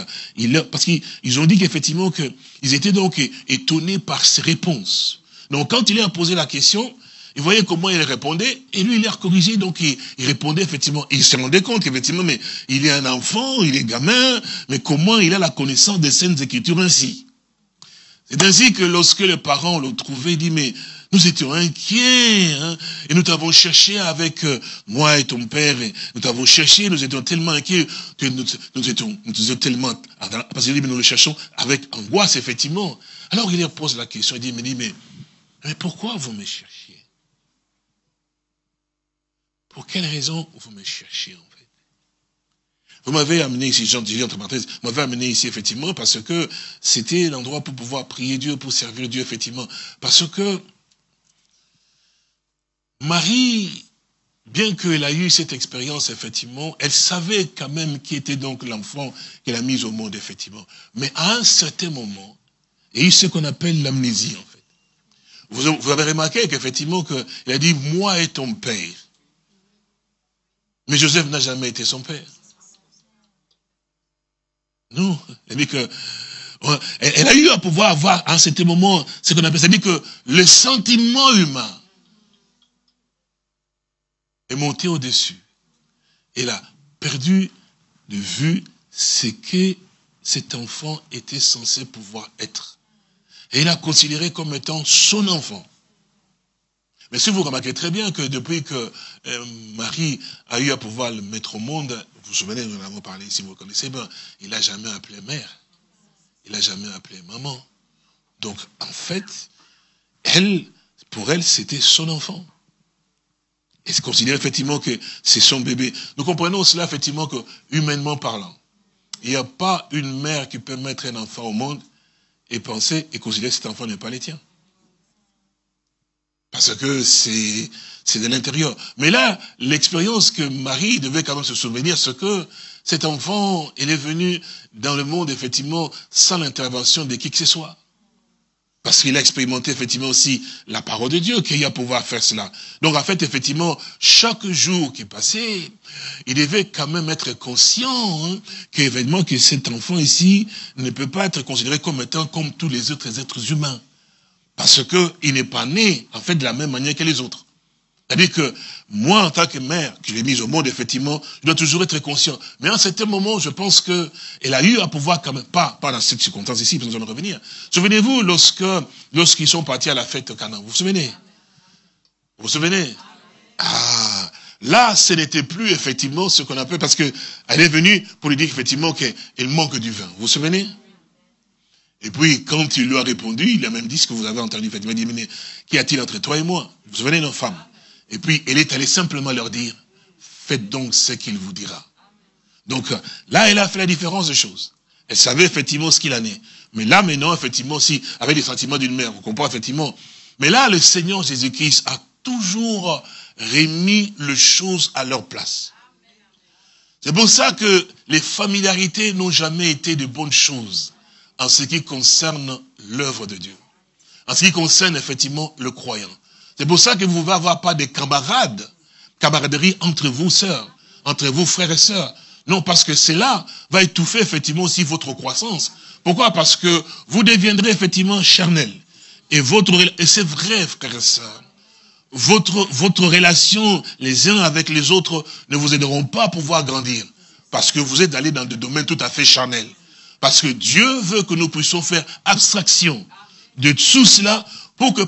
parce qu'ils ont dit qu'effectivement, qu'ils étaient donc étonnés par ses réponses. Donc, quand il leur a posé la question, il voyait comment il répondait, et lui, il a corrigé, donc il répondait effectivement. Il se rendait compte qu'effectivement, mais il est un enfant, il est gamin, mais comment il a la connaissance des Saintes Écritures ainsi? C'est ainsi que lorsque les parents l'ont trouvé, il dit, mais nous étions inquiets, hein, et nous t'avons cherché avec moi et ton père, et nous t'avons cherché, nous étions tellement inquiets, que nous étions tellement, parce qu'il dit, mais nous le cherchons avec angoisse, effectivement. Alors il leur pose la question, il dit, mais pourquoi vous me cherchiez? Pour quelle raison vous me cherchez, en fait? Vous m'avez amené ici, Jean dit entre parenthèses, vous m'avez amené ici, effectivement, parce que c'était l'endroit pour pouvoir prier Dieu, pour servir Dieu, effectivement. Parce que Marie, bien qu'elle a eu cette expérience, effectivement, elle savait quand même qui était donc l'enfant qu'elle a mis au monde, effectivement. Mais à un certain moment, il y a eu ce qu'on appelle l'amnésie, en fait. Vous avez remarqué qu'effectivement, il a dit, moi et ton père. Mais Joseph n'a jamais été son père. Non, elle dit que elle a eu à pouvoir avoir à un certain moment ce qu'on appelle, c'est-à-dire que le sentiment humain est monté au-dessus. Elle a perdu de vue ce que cet enfant était censé pouvoir être. Et il a considéré comme étant son enfant. Mais si vous remarquez très bien que depuis que Marie a eu à pouvoir le mettre au monde, vous vous souvenez, nous en avons parlé ici, vous connaissez bien, il n'a jamais appelé mère. Il n'a jamais appelé maman. Donc, en fait, pour elle, c'était son enfant. Et c'est considéré effectivement que c'est son bébé. Nous comprenons cela effectivement que, humainement parlant, il n'y a pas une mère qui peut mettre un enfant au monde et penser et considérer que cet enfant n'est pas le tien. Parce que c'est de l'intérieur. Mais là, l'expérience que Marie devait quand même se souvenir, c'est que cet enfant, il est venu dans le monde, effectivement, sans l'intervention de qui que ce soit. Parce qu'il a expérimenté, effectivement, aussi la parole de Dieu, qu'il y a à pouvoir faire cela. Donc, en fait, effectivement, chaque jour qui passait, il devait quand même être conscient, hein, que cet enfant ici ne peut pas être considéré comme étant comme tous les autres êtres humains. Parce qu'il n'est pas né, en fait, de la même manière que les autres. C'est-à-dire que moi, en tant que mère, qui l'ai mise au monde, effectivement, je dois toujours être conscient. Mais à un certain moment, je pense qu'elle a eu à pouvoir quand même, pas dans cette circonstance ici, parce que nous allons revenir. Souvenez-vous, lorsqu'ils sont partis à la fête au Canaan, vous vous souvenez? Vous vous souvenez? Ah, là, ce n'était plus, effectivement, ce qu'on appelle, parce qu'elle est venue pour lui dire, effectivement, qu'il manque du vin. Vous vous souvenez? Et puis, quand il lui a répondu, il a même dit ce que vous avez entendu. Il m'a dit, mais qu'y a-t-il entre toi et moi? Vous vous souvenez, nos femmes? Et puis, elle est allée simplement leur dire, faites donc ce qu'il vous dira. Donc, là, elle a fait la différence des choses. Elle savait effectivement ce qu'il en est. Mais là, maintenant, effectivement, aussi, avec les sentiments d'une mère, vous comprenez, effectivement. Mais là, le Seigneur Jésus-Christ a toujours remis les choses à leur place. C'est pour ça que les familiarités n'ont jamais été de bonnes choses en ce qui concerne l'œuvre de Dieu. En ce qui concerne, effectivement, le croyant. C'est pour ça que vous ne pouvez avoir pas de camaraderie entre vous, sœurs, entre vous, frères et sœurs. Non, parce que cela va étouffer, effectivement, aussi votre croissance. Pourquoi? Parce que vous deviendrez, effectivement, charnel. Et c'est vrai, frères et sœurs, votre relation les uns avec les autres ne vous aideront pas à pouvoir grandir. Parce que vous êtes allés dans des domaines tout à fait charnels. Parce que Dieu veut que nous puissions faire abstraction de tout cela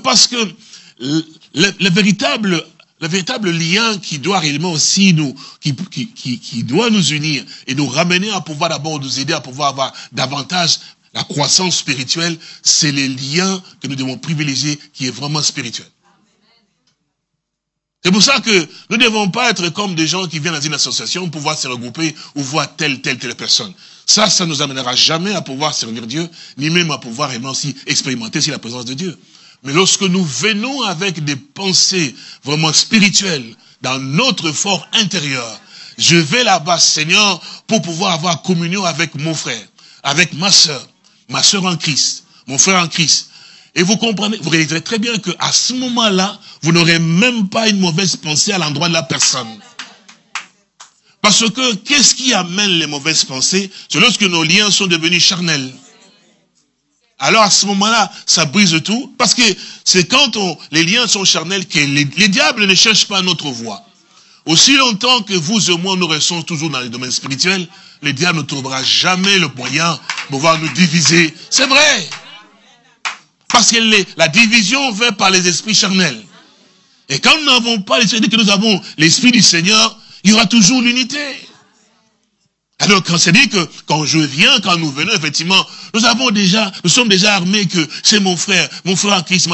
parce que le véritable lien qui doit réellement aussi qui doit nous unir et nous ramener à pouvoir d'abord nous aider à pouvoir avoir davantage la croissance spirituelle, c'est les liens que nous devons privilégier qui est vraiment spirituel. C'est pour ça que nous ne devons pas être comme des gens qui viennent dans une association pour pouvoir se regrouper ou voir telle personne. Ça ne nous amènera jamais à pouvoir servir Dieu, ni même à pouvoir vraiment aussi expérimenter la présence de Dieu. Mais lorsque nous venons avec des pensées vraiment spirituelles dans notre fort intérieur, je vais là-bas, Seigneur, pour pouvoir avoir communion avec mon frère, avec ma soeur en Christ, mon frère en Christ. Et vous comprenez, vous réaliserez très bien qu'à ce moment-là, vous n'aurez même pas une mauvaise pensée à l'endroit de la personne. Parce que, qu'est-ce qui amène les mauvaises pensées? C'est lorsque nos liens sont devenus charnels. Alors à ce moment-là, ça brise tout. Parce que c'est quand les liens sont charnels que les diables ne cherchent pas notre voie. Aussi longtemps que vous et moi, nous restons toujours dans les domaines spirituels, le diable ne trouvera jamais le moyen de pouvoir nous diviser. C'est vrai. Parce que la division vient par les esprits charnels. Et quand nous n'avons pas l'esprit, dès que nous avons l'esprit du Seigneur, il y aura toujours l'unité. Alors, quand c'est dit que, quand nous venons, effectivement, nous sommes déjà armés que c'est mon frère en Christ,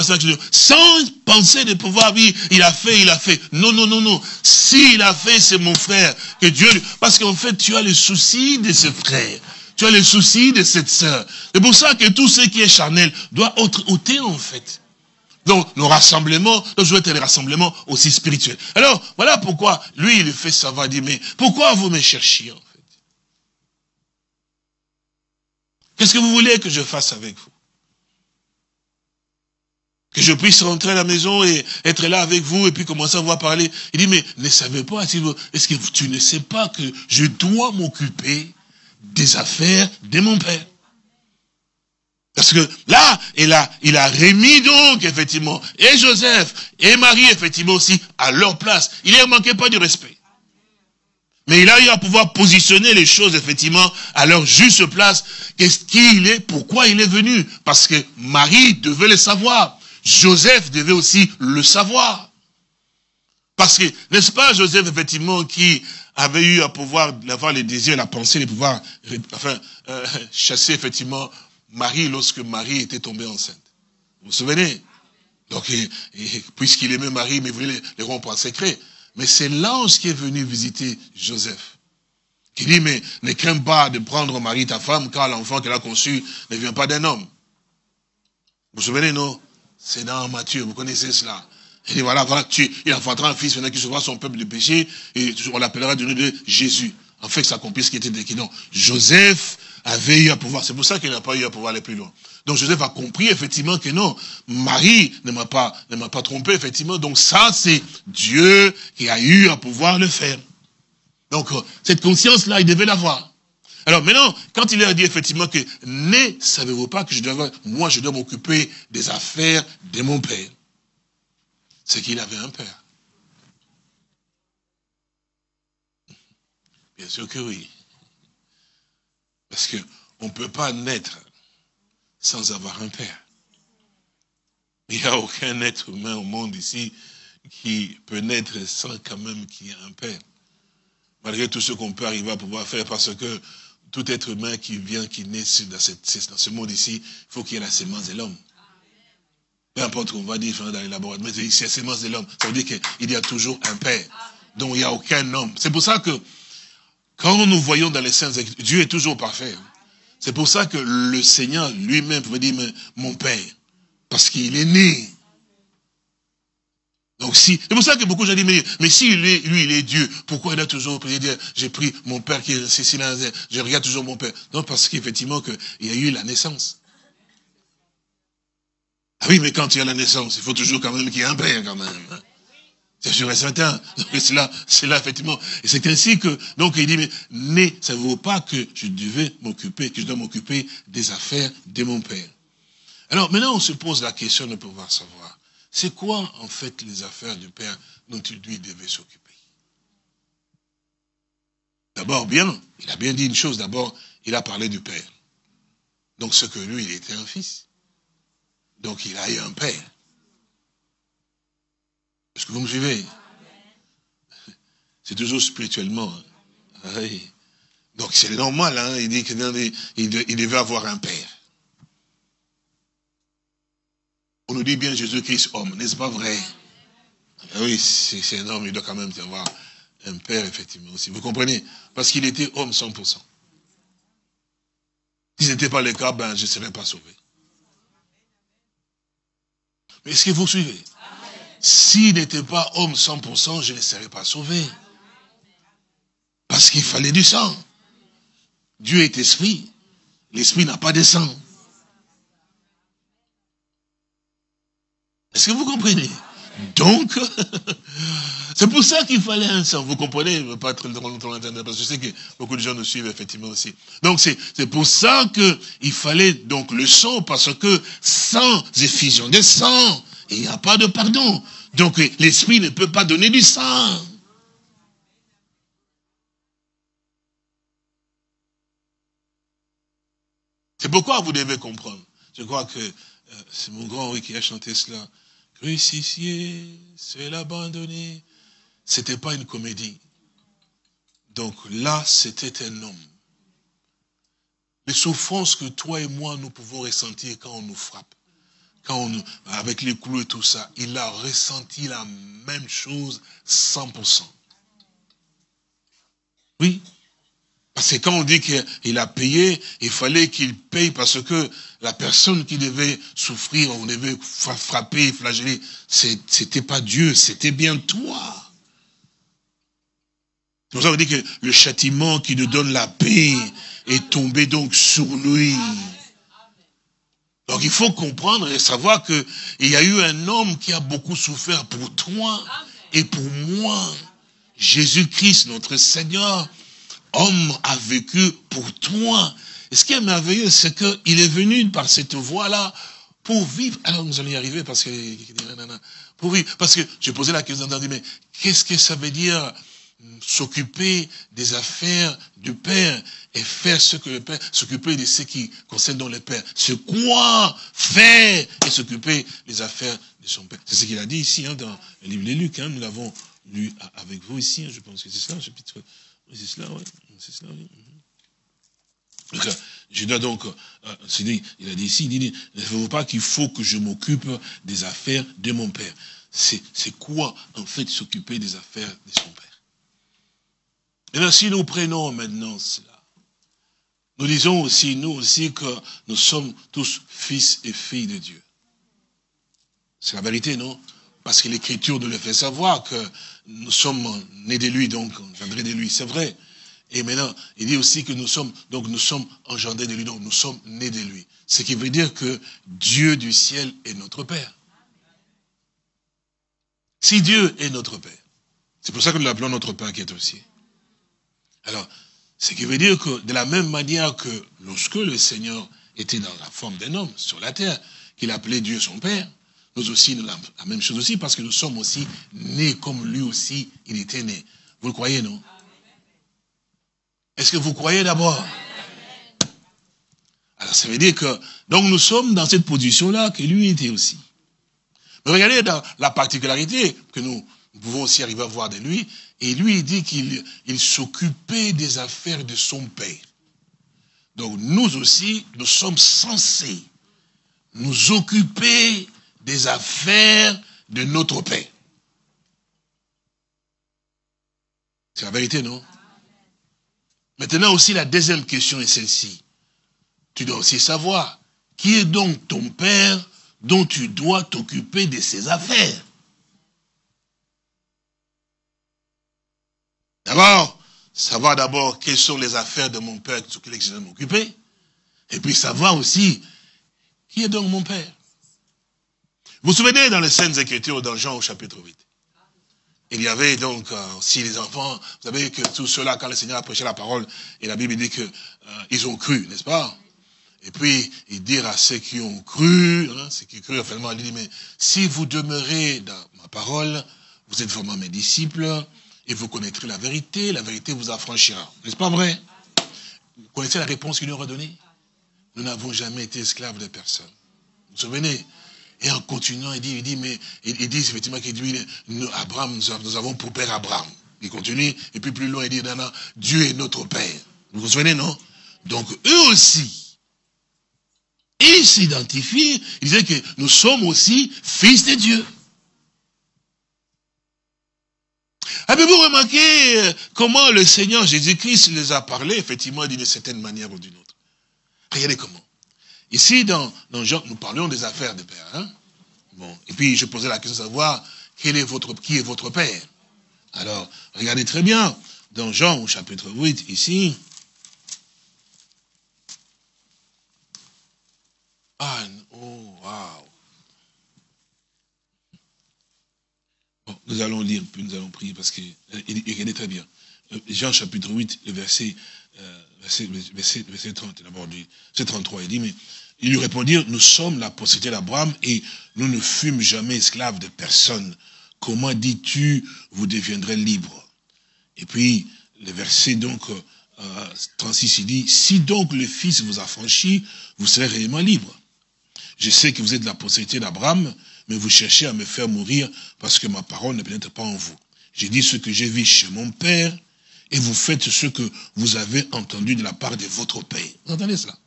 sans penser de pouvoir dire, il a fait. Non. S'il a fait, c'est mon frère, que Dieu, parce qu'en fait, tu as le souci de ce frère. Tu as le souci de cette sœur. C'est pour ça que tout ce qui est charnel doit être ôté, en fait. Donc, nos rassemblements, doivent être des rassemblements aussi spirituels. Alors, voilà pourquoi, lui, il fait savoir, il dit, mais pourquoi vous me cherchiez, en fait? Qu'est-ce que vous voulez que je fasse avec vous? Que je puisse rentrer à la maison et être là avec vous et puis commencer à vous parler. Il dit, mais ne savez pas, est-ce que tu ne sais pas que je dois m'occuper des affaires de mon père? Parce que là, il a remis donc, effectivement, et Joseph et Marie, effectivement, aussi, à leur place. Il ne manquait pas du respect. Mais il a eu à pouvoir positionner les choses, effectivement, à leur juste place. Pourquoi il est venu? Parce que Marie devait le savoir. Joseph devait aussi le savoir. Parce que, n'est-ce pas Joseph, effectivement, qui avait eu à pouvoir avoir les désirs, la pensée de pouvoir, chasser, effectivement, Marie lorsque Marie était tombée enceinte. Vous vous souvenez? Donc, puisqu'il aimait Marie, mais il voulait les rompre en secret. Mais c'est l'ange qui est venu visiter Joseph. Qui dit, mais ne crains pas de prendre Marie, ta femme, car l'enfant qu'elle a conçu ne vient pas d'un homme. Vous vous souvenez, non? C'est dans Matthieu, vous connaissez cela. Il dit, voilà, il enfantera un fils, qui sauvera son peuple du péché, et on l'appellera du nom de Jésus. En fait, ça accomplit ce qui était décrit. Non, Joseph avait eu à pouvoir, c'est pour ça qu'il n'a pas eu à pouvoir aller plus loin. Donc Joseph a compris effectivement que non, Marie ne m'a pas trompé, effectivement. Donc ça, c'est Dieu qui a eu à pouvoir le faire. Donc cette conscience-là, il devait l'avoir. Alors maintenant, quand il a dit effectivement que ne savez-vous pas que je dois m'occuper des affaires de mon père, c'est qu'il avait un père. Bien sûr que oui. Parce qu'on ne peut pas naître sans avoir un père. Il n'y a aucun être humain au monde ici qui peut naître sans quand même qu'il y ait un père. Malgré tout ce qu'on peut arriver à pouvoir faire, parce que tout être humain qui naît dans ce monde ici, il faut qu'il y ait la sémence de l'homme. Peu importe qu'on va dire dans les laboratoires, mais c'est la sémence de l'homme. Ça veut dire qu'il y a toujours un père. Donc il n'y a aucun homme. C'est pour ça que quand nous voyons dans les Saintes Écritures, Dieu est toujours parfait. C'est pour ça que le Seigneur lui-même pouvait dire, mon Père, parce qu'il est né. Donc c'est pour ça que beaucoup de gens disent, mais si lui, il est Dieu, pourquoi il a toujours prié dire, j'ai pris mon Père qui est ici, je regarde toujours mon Père. Non, parce qu'effectivement, il y a eu la naissance. Ah oui, mais quand il y a la naissance, il faut toujours quand même qu'il y ait un Père, quand même. C'est sûr et certain. C'est là, effectivement. Et c'est ainsi que, donc, il dit, mais ne savez-vous pas que je dois m'occuper des affaires de mon père. Alors maintenant, on se pose la question de pouvoir savoir, c'est quoi en fait les affaires du Père dont lui devait s'occuper? D'abord, il a bien dit une chose, d'abord, il a parlé du Père. Donc ce que lui, il était un fils. Donc il a eu un Père. Est-ce que vous me suivez? C'est toujours spirituellement. Hein. Oui. Donc c'est normal, hein. Il dit qu'il devait avoir un Père. On nous dit bien Jésus-Christ homme, n'est-ce pas vrai? Oui, c'est énorme, il doit quand même y avoir un Père, effectivement, aussi. Vous comprenez? Parce qu'il était homme 100%. Si ce n'était pas le cas, ben, je ne serais pas sauvé. Mais est-ce que vous suivez? S'il n'était pas homme 100%, je ne serais pas sauvé. Parce qu'il fallait du sang. Dieu est esprit. L'esprit n'a pas de sang. Est-ce que vous comprenez? Donc, c'est pour ça qu'il fallait un sang. Vous comprenez? Je ne veux pas être longtemps l'intérieur, parce que je sais que beaucoup de gens nous suivent effectivement aussi. Donc, c'est pour ça qu'il fallait donc le sang, parce que sans effusion de sang, il n'y a pas de pardon. Donc, l'esprit ne peut pas donner du sang. C'est pourquoi vous devez comprendre. Je crois que c'est mon grand qui a chanté cela. Crucifié, c'est l'abandonner. C'était pas une comédie. Donc là, c'était un homme. Les souffrances que toi et moi, nous pouvons ressentir quand on nous frappe, avec les clous et tout ça, il a ressenti la même chose 100%. Oui. Parce que quand on dit qu'il a payé, il fallait qu'il paye parce que la personne qui devait souffrir, on devait frapper, flageller, c'était pas Dieu, c'était bien toi. C'est pour ça qu'on dit que le châtiment qui nous donne la paix est tombé donc sur lui. Donc il faut comprendre et savoir qu'il y a eu un homme qui a beaucoup souffert pour toi et pour moi. Jésus-Christ, notre Seigneur, homme a vécu pour toi. Et ce qui est merveilleux, c'est qu'il est venu par cette voie-là pour vivre. Alors nous allons y arriver parce que... Pour vivre. Parce que je posais la question, mais qu'est-ce que ça veut dire s'occuper des affaires du Père et faire ce que le Père, s'occuper de ce qui concerne dans le Père. C'est quoi faire et s'occuper des affaires de son Père. C'est ce qu'il a dit ici, hein, dans le livre de Luc, hein, nous l'avons lu avec vous ici, hein, je pense que c'est cela, chapitre... C'est cela, oui. C'est cela, oui. Donc, je dois donc, il a dit ici, il dit, ne savez-vous pas qu'il faut que je m'occupe des affaires de mon Père? C'est quoi, en fait, s'occuper des affaires de son Père? Et bien, si nous prenons maintenant cela, nous disons aussi, nous aussi, que nous sommes tous fils et filles de Dieu. C'est la vérité, non? Parce que l'Écriture nous le fait savoir que nous sommes nés de lui, donc engendrés de lui, c'est vrai. Et maintenant, il dit aussi que nous sommes engendrés de lui, donc nous sommes nés de lui. Ce qui veut dire que Dieu du ciel est notre Père. Si Dieu est notre Père, c'est pour ça que nous l'appelons notre Père qui est au ciel. Alors, ce qui veut dire que de la même manière que lorsque le Seigneur était dans la forme d'un homme sur la terre, qu'il appelait Dieu son Père, nous aussi, nous la même chose aussi, parce que nous sommes aussi nés comme lui aussi, il était né. Vous le croyez, non? Est-ce que vous croyez d'abord? Alors, ça veut dire que, donc nous sommes dans cette position-là que lui était aussi. Mais regardez dans la particularité que nous pouvons aussi arriver à voir de lui, et lui, il dit qu'il s'occupait des affaires de son Père. Donc, nous aussi, nous sommes censés nous occuper des affaires de notre Père. C'est la vérité, non? Maintenant aussi, la deuxième question est celle-ci. Tu dois aussi savoir, qui est donc ton Père dont tu dois t'occuper de ses affaires? D'abord, savoir d'abord quelles sont les affaires de mon Père sur lesquelles je dois m'occuper. Et puis savoir aussi, qui est donc mon Père? Vous vous souvenez dans les Saintes Écritures, dans Jean au chapitre 8, il y avait donc aussi les enfants, vous savez que tout cela, quand le Seigneur a prêché la parole, et la Bible dit qu'ils ont cru, n'est-ce pas? Et puis, il dit à ceux qui ont cru, ceux qui crurent, finalement, il dit, mais si vous demeurez dans ma parole, vous êtes vraiment mes disciples, et vous connaîtrez la vérité vous affranchira. N'est-ce pas vrai? Vous connaissez la réponse qu'il nous a donnée? Nous n'avons jamais été esclaves de personne. Vous vous souvenez? Et en continuant, il dit effectivement qu'il dit, Abraham, nous avons pour père Abraham. Il continue, et puis plus loin, il dit, non, Dieu est notre père. Vous vous souvenez, non? Donc, eux aussi, ils s'identifient, ils disaient que nous sommes aussi fils de Dieu. Avez-vous remarqué comment le Seigneur Jésus-Christ les a parlé, effectivement, d'une certaine manière ou d'une autre? Regardez comment. Ici, dans Jean, nous parlions des affaires de père. Hein? Bon. Et puis, je posais la question de savoir qui est votre père. Alors, regardez très bien, dans Jean, au chapitre 8, ici. Ah, oh, waouh. Bon, nous allons lire, puis nous allons prier, parce que, regardez très bien. Jean, chapitre 8, le verset 30, d'abord, verset 33, il dit, mais ils lui répondirent, nous sommes la postérité d'Abraham et nous ne fûmes jamais esclaves de personne. Comment dis-tu, vous deviendrez libres? Et puis, le verset donc 36, il dit, si donc le Fils vous affranchit, vous serez réellement libres. Je sais que vous êtes la postérité d'Abraham, mais vous cherchez à me faire mourir parce que ma parole ne pénètre pas en vous. J'ai dit ce que j'ai vu chez mon Père, et vous faites ce que vous avez entendu de la part de votre Père. Vous entendez cela?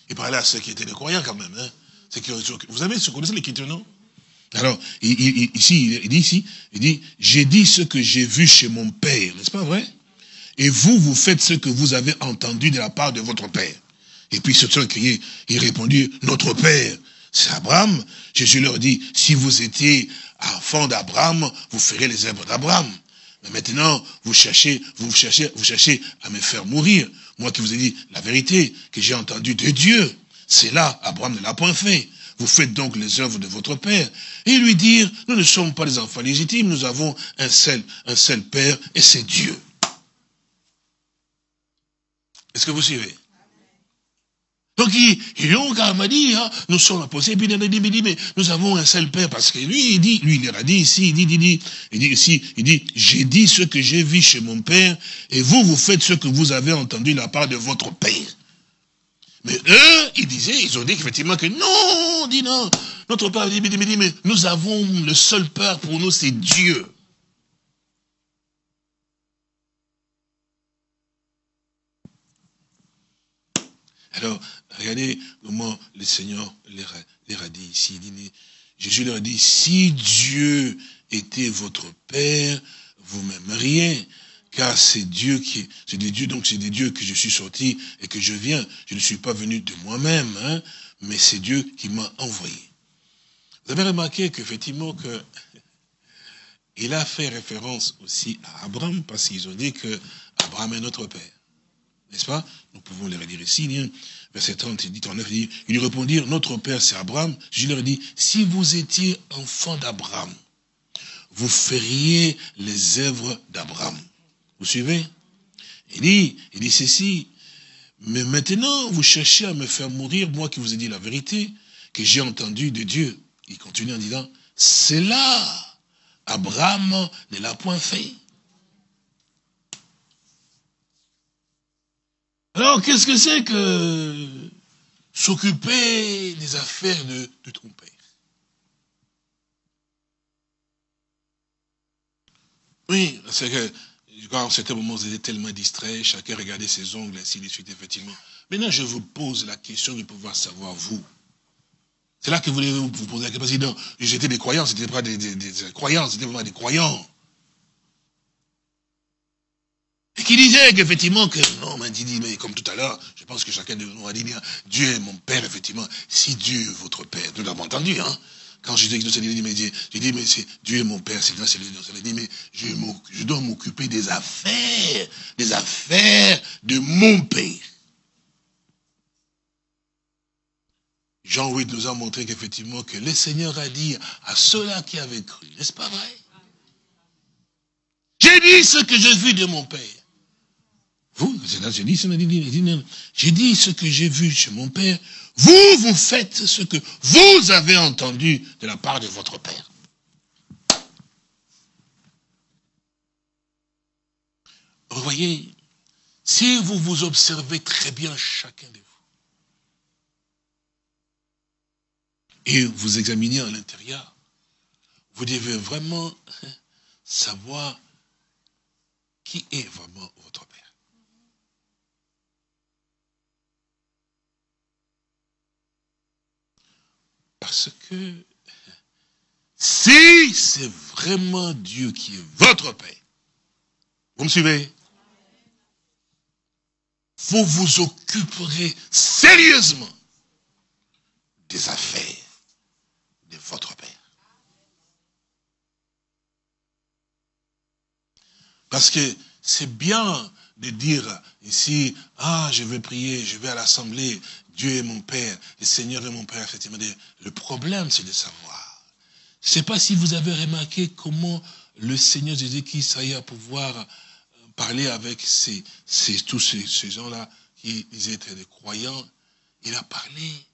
Il parlait à ceux qui étaient des croyants quand même. Hein. Vous connaissez l'Écriture, non? Alors, il dit, j'ai dit ce que j'ai vu chez mon Père, n'est-ce pas vrai? Et vous faites ce que vous avez entendu de la part de votre Père. Et puis, ceux qui répondirent, notre Père, c'est Abraham. Jésus leur dit, si vous étiez enfant d'Abraham, vous ferez les œuvres d'Abraham. Mais maintenant, vous cherchez à me faire mourir. Moi qui vous ai dit la vérité, que j'ai entendue de Dieu. C'est là, Abraham ne l'a point fait. Vous faites donc les œuvres de votre Père. Et lui dire, nous ne sommes pas des enfants légitimes, nous avons un seul Père, et c'est Dieu. Est-ce que vous suivez? Donc, ils ont carrément dit, hein, nous sommes imposés, et puis il dit, mais nous avons un seul Père, parce que lui, il leur a dit ici, il dit, j'ai dit ce que j'ai vu chez mon Père, et vous faites ce que vous avez entendu de la part de votre Père. Mais eux, ils ont dit effectivement que non, dit non, notre Père dit, mais nous avons le seul Père pour nous, c'est Dieu. Alors, regardez comment le Seigneur leur a dit ici. Jésus leur a dit, si Dieu était votre Père, vous m'aimeriez, car c'est Dieu c'est des dieux que je suis sorti et que je viens. Je ne suis pas venu de moi-même, hein, mais c'est Dieu qui m'a envoyé. Vous avez remarqué qu'effectivement, il a fait référence aussi à Abraham, parce qu'ils ont dit que Abraham est notre Père. N'est-ce pas? Nous pouvons les relire ici. Verset 30, il dit, 39, il dit, ils lui répondirent, notre Père c'est Abraham. Je leur ai dit, si vous étiez enfant d'Abraham, vous feriez les œuvres d'Abraham. Vous suivez? Il dit ceci, mais maintenant vous cherchez à me faire mourir, moi qui vous ai dit la vérité, que j'ai entendu de Dieu. Il continue en disant, c'est là, Abraham ne l'a point fait. Alors, qu'est-ce que c'est que s'occuper des affaires de ton Père? Oui, c'est que, quand à certains moments, vous étiez tellement distrait, chacun regardait ses ongles, ainsi de suite, effectivement. Maintenant, je vous pose la question de pouvoir savoir, vous. C'est là que vous voulez vous poser la question, parce que non, j'étais des croyants, c'était pas des croyants, c'était vraiment des croyants. Et qui disait qu'effectivement, non, mais comme tout à l'heure, je pense que chacun de nous a dit, Dieu est mon Père, effectivement. Si Dieu est votre Père, nous l'avons entendu, hein. Quand je dis que j'ai dit, mais c'est Dieu est mon Père, c'est lui, il dit, mais je dois m'occuper des affaires de mon Père. Jean 8 nous a montré qu'effectivement, que le Seigneur a dit à ceux-là qui avaient cru, n'est-ce pas vrai? J'ai dit ce que j'ai vu de mon Père. Vous J'ai dit ce que j'ai vu chez mon père. Vous, vous faites ce que vous avez entendu de la part de votre père. Vous voyez, si vous vous observez très bien chacun de vous, et vous examinez à l'intérieur, vous devez vraiment savoir qui est vraiment votre père. Parce que si c'est vraiment Dieu qui est votre Père, vous me suivez? Vous vous occuperez sérieusement des affaires de votre Père. Parce que c'est bien de dire ici, ah, je vais prier, je vais à l'assemblée, Dieu est mon Père, le Seigneur est mon Père, effectivement. Le problème, c'est de savoir. Je ne sais pas si vous avez remarqué comment le Seigneur Jésus-Christ a eu à pouvoir parler avec tous ces gens-là qui disaient être des croyants. Il a parlé.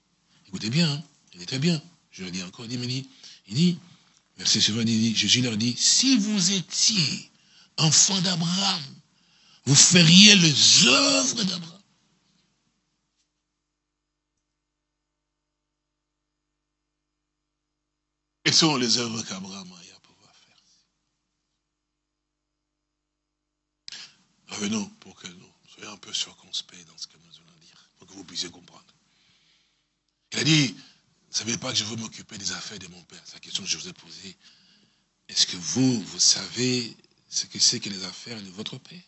Écoutez bien, hein, il est très bien. Je le dis encore, il dit, verset suivant, il dit, Jésus leur dit, si vous étiez enfants d'Abraham, vous feriez les œuvres d'Abraham. Quelles sont les œuvres qu'Abraham a eu à pouvoir faire? Revenons pour que nous soyons un peu circonspects dans ce que nous allons dire, pour que vous puissiez comprendre. Il a dit, vous ne savez pas que je veux m'occuper des affaires de mon père. C'est la question que je vous ai posée. Est-ce que vous savez ce que c'est que les affaires de votre père?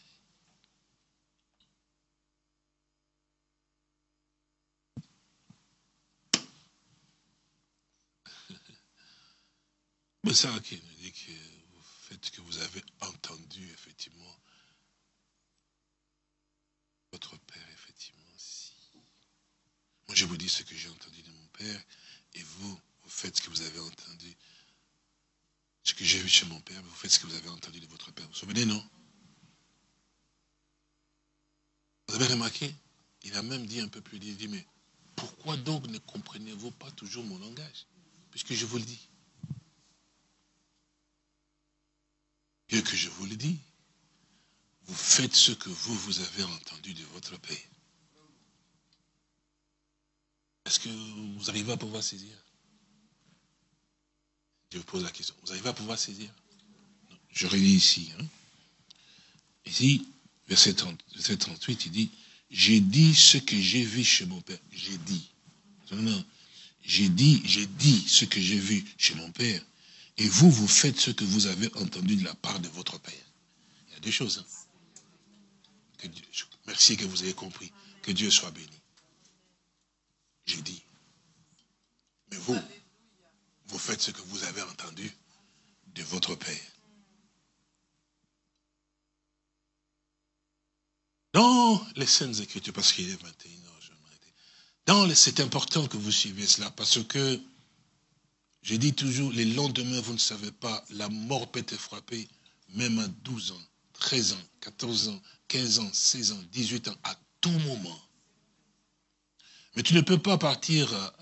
Mais ça qui nous dit que vous faites ce que vous avez entendu, effectivement, votre père, effectivement, si. Moi, je vous dis ce que j'ai entendu de mon père, et vous faites ce que vous avez entendu. Ce que j'ai vu chez mon père, vous faites ce que vous avez entendu de votre père. Vous vous souvenez, non? Vous avez remarqué? Il a même dit un peu plus, il dit, mais pourquoi donc ne comprenez-vous pas toujours mon langage? Puisque je vous le dis. Et que je vous le dis, vous faites ce que vous avez entendu de votre père. Est-ce que vous arrivez à pouvoir saisir? Je vous pose la question. Vous arrivez à pouvoir saisir? Non. Je relis ici. Hein. Ici, verset 38, il dit, j'ai dit ce que j'ai vu chez mon père. J'ai dit. Non, j'ai dit ce que j'ai vu chez mon père. Et vous, vous faites ce que vous avez entendu de la part de votre père. Il y a deux choses. Hein. Merci que vous ayez compris. Que Dieu soit béni. J'ai dit. Mais vous, vous faites ce que vous avez entendu de votre père. Dans les Saintes Écritures, parce qu'il est 21h, je vais m'arrêter. C'est important que vous suiviez cela, parce que je dis toujours, les lendemains, vous ne savez pas, la mort peut te frapper, même à 12 ans, 13 ans, 14 ans, 15 ans, 16 ans, 18 ans, à tout moment. Mais tu ne peux pas partir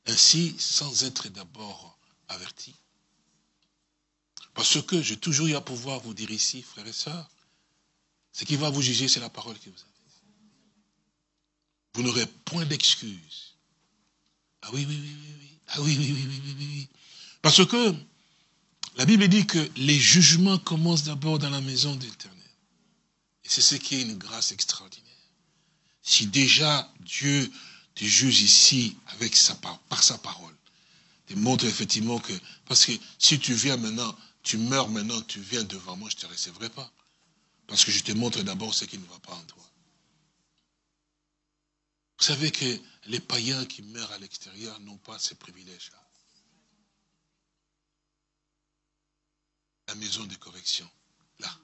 ainsi sans être d'abord averti. Parce que j'ai toujours eu à pouvoir vous dire ici, frères et sœurs, ce qui va vous juger, c'est la parole que vous avez. Vous n'aurez point d'excuses. Ah oui, oui, oui, oui, oui. Ah oui, oui, oui, oui, oui, oui. Parce que la Bible dit que les jugements commencent d'abord dans la maison de l'Éternel. Et c'est ce qui est une grâce extraordinaire. Si déjà Dieu te juge ici avec par sa parole, te montre effectivement que, parce que si tu viens maintenant, tu meurs maintenant, tu viens devant moi, je ne te recevrai pas. Parce que je te montre d'abord ce qui ne va pas en toi. Vous savez que les païens qui meurent à l'extérieur n'ont pas ces privilèges-là. La maison de correction, là.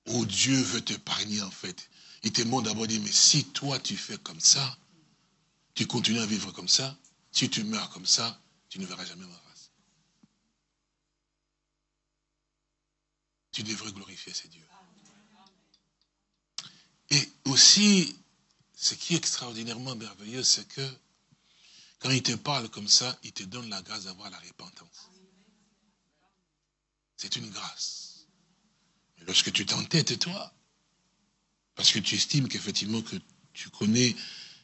Où Dieu veut t'épargner en fait. Il te montre d'abord, dit, mais si toi tu fais comme ça, tu continues à vivre comme ça, si tu meurs comme ça, tu ne verras jamais ma face. Tu devrais glorifier ces dieux. aussi, ce qui est extraordinairement merveilleux, c'est que quand il te parle comme ça, il te donne la grâce d'avoir la repentance. C'est une grâce. Mais lorsque tu t'entêtes, toi, parce que tu estimes qu'effectivement que tu connais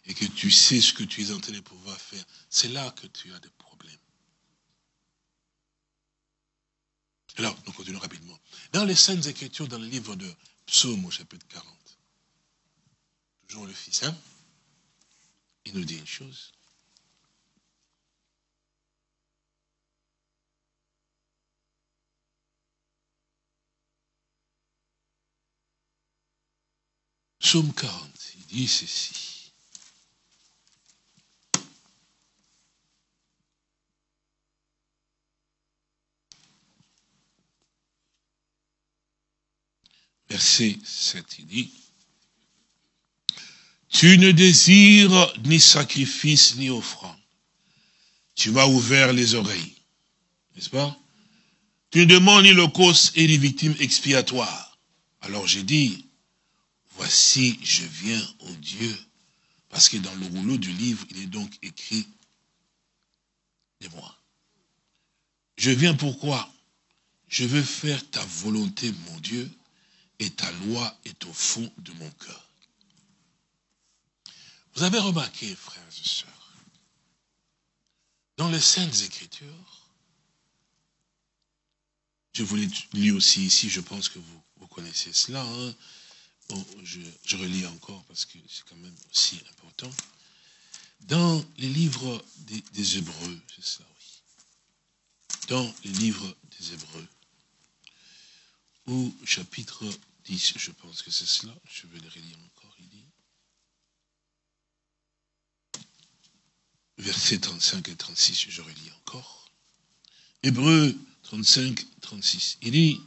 et que tu sais ce que tu es en train de pouvoir faire, c'est là que tu as des problèmes. Alors, nous continuons rapidement. Dans les Saintes Écritures, dans le livre de Psaume au chapitre 40, toujours le Fils, hein, il nous dit une chose. Psaume 40, il dit ceci. Verset 7, il dit, « Tu ne désires ni sacrifice ni offrande. Tu m'as ouvert les oreilles. » N'est-ce pas? « Tu ne demandes ni l'holocauste et ni victimes expiatoires. » Alors j'ai dit, voici, je viens, ô Dieu, parce que dans le rouleau du livre, il est donc écrit de moi. Je viens pourquoi? Je veux faire ta volonté, mon Dieu, et ta loi est au fond de mon cœur. Vous avez remarqué, frères et sœurs, dans les Saintes Écritures, je vous l'ai lu aussi ici, je pense que vous connaissez cela, hein. Bon, je relis encore parce que c'est quand même aussi important. Dans les livres des Hébreux, c'est ça, oui. Dans les livres des Hébreux, au chapitre 10, je pense que c'est cela, je vais le relire encore, il dit, versets 35 et 36, je relis encore. Hébreux 35, 36, il dit,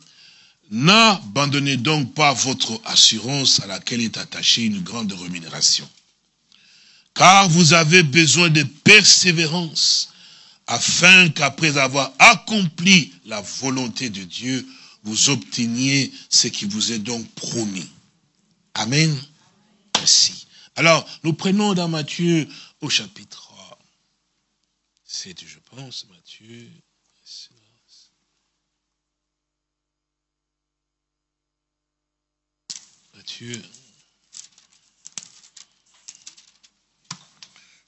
n'abandonnez donc pas votre assurance à laquelle est attachée une grande rémunération. Car vous avez besoin de persévérance, afin qu'après avoir accompli la volonté de Dieu, vous obteniez ce qui vous est donc promis. Amen. Merci. Alors, nous prenons dans Matthieu au chapitre 7, je pense, Matthieu. Matthieu,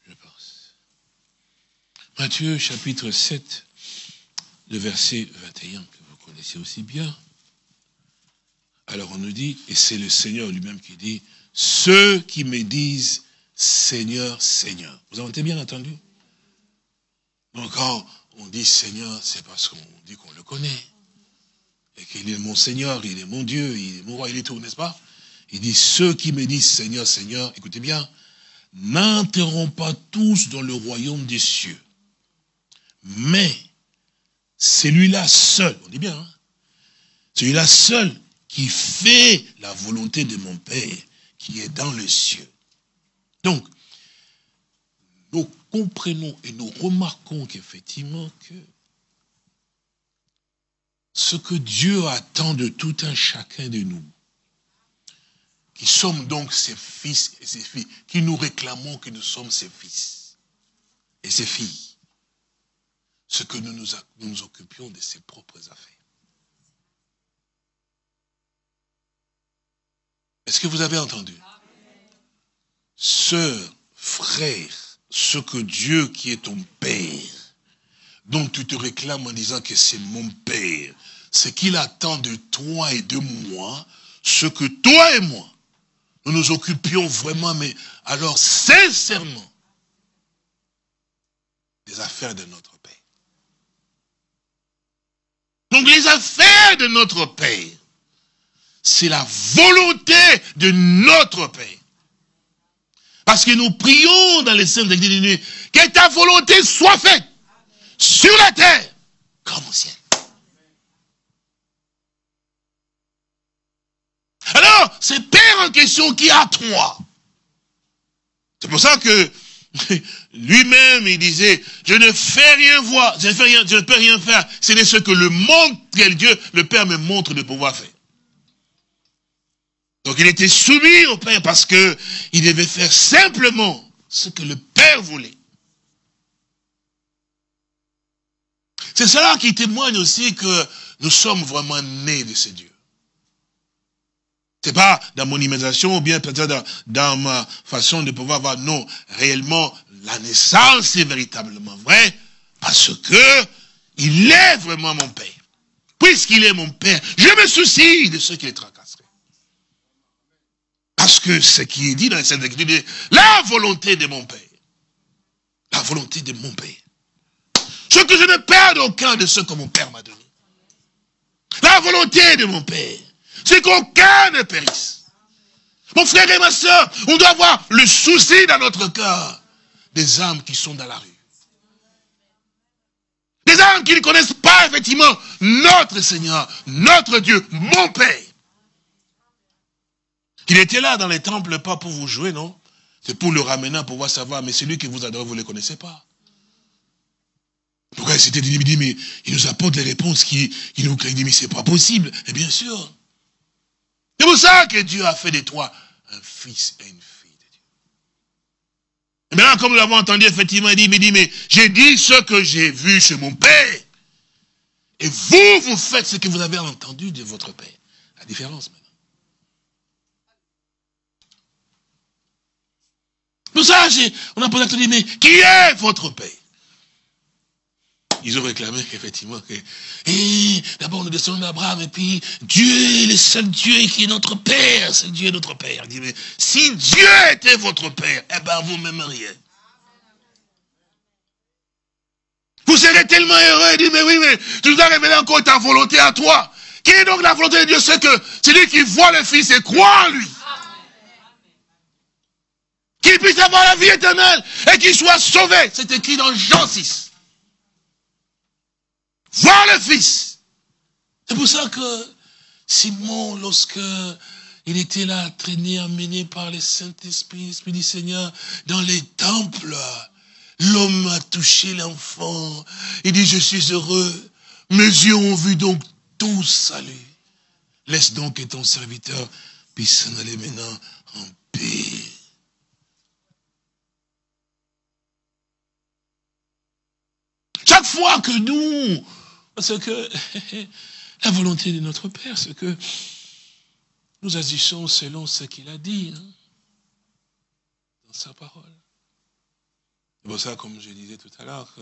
je pense. Matthieu chapitre 7, le verset 21, que vous connaissez aussi bien. Alors on nous dit, et c'est le Seigneur lui-même qui dit, ceux qui me disent Seigneur, Seigneur. Vous avez bien entendu? Donc quand on dit Seigneur, c'est parce qu'on dit qu'on le connaît. Et qu'il est mon Seigneur, il est mon Dieu, il est mon roi, il est tout, n'est-ce pas? Il dit, ceux qui me disent Seigneur, Seigneur, écoutez bien, n'entreront pas tous dans le royaume des cieux. Mais, celui-là seul, on dit bien, hein, celui-là seul qui fait la volonté de mon Père, qui est dans les cieux. Donc, nous comprenons et nous remarquons qu'effectivement, que ce que Dieu attend de tout un chacun de nous, qui sommes donc ses fils et ses filles, qui nous réclamons que nous sommes ses fils et ses filles, ce que nous nous occupions de ses propres affaires. Est-ce que vous avez entendu? Sœur, frère, ce que Dieu qui est ton Père, dont tu te réclames en disant que c'est mon Père, ce qu'il attend de toi et de moi, ce que toi et moi, nous nous occupions vraiment, mais alors sincèrement, des affaires de notre Père. Donc les affaires de notre Père, c'est la volonté de notre Père. Parce que nous prions dans les saintes églises, que ta volonté soit faite sur la terre comme au ciel. Alors, c'est Père en question qui a toi. C'est pour ça que lui-même, il disait, je ne fais rien voir, je ne peux rien faire. Ce n'est ce que le monde, quel Dieu, le Père me montre de pouvoir faire. Donc il était soumis au Père parce que il devait faire simplement ce que le Père voulait. C'est cela qui témoigne aussi que nous sommes vraiment nés de ce Dieu. C'est pas dans mon imagination ou bien peut-être dans ma façon de pouvoir voir. Non, réellement, la naissance est véritablement vraie parce que il est vraiment mon Père. Puisqu'il est mon Père, je me soucie de ceux qui les tracasseraient. Parce que ce qui est dit dans les Saintes Écritures, la volonté de mon Père. La volonté de mon Père. Ce que je ne perde aucun de ce que mon Père m'a donné. La volonté de mon Père. C'est qu'aucun ne périsse. Mon frère et ma soeur, on doit avoir le souci dans notre cœur des âmes qui sont dans la rue. Des âmes qui ne connaissent pas effectivement notre Seigneur, notre Dieu, mon Père. Il était là dans les temples, pas pour vous jouer, non? C'est pour le ramener, pour pouvoir savoir, mais celui qui vous adore, vous ne le connaissez pas. Pourquoi c'était dit, mais il nous apporte les réponses qui nous créent, mais c'est pas possible. Et bien sûr. C'est pour ça que Dieu a fait de toi un fils et une fille de Dieu. Et maintenant, comme nous l'avons entendu, effectivement, il dit, mais j'ai dit ce que j'ai vu chez mon Père. Et vous, vous faites ce que vous avez entendu de votre Père. La différence maintenant. Pour ça, on a posé la question, mais qui est votre Père? Ils ont réclamé qu'effectivement, d'abord nous descendons d'Abraham, et puis Dieu est le seul Dieu qui est notre Père, c'est Dieu est notre Père. Il dit, mais si Dieu était votre Père, eh bien vous m'aimeriez. Vous serez tellement heureux, il dit, mais oui, mais tu dois révéler encore ta volonté à toi. Qui est donc la volonté de Dieu? C'est que c'est lui qui voit le Fils et croit en lui. Qu'il puisse avoir la vie éternelle et qu'il soit sauvé. C'est écrit dans Jean 6. Voir le Fils. C'est pour ça que Simon, lorsque il était là, traîné, emmené par le Saint-Esprit, l'Esprit du Seigneur, dans les temples, l'homme a touché l'enfant. Il dit, je suis heureux. Mes yeux ont vu donc tout salut. Laisse donc que ton serviteur puisse s'en aller maintenant en paix. Chaque fois que nous, parce que la volonté de notre Père, c'est que nous agissons selon ce qu'il a dit, hein, dans sa parole. C'est pour ça, comme je disais tout à l'heure, que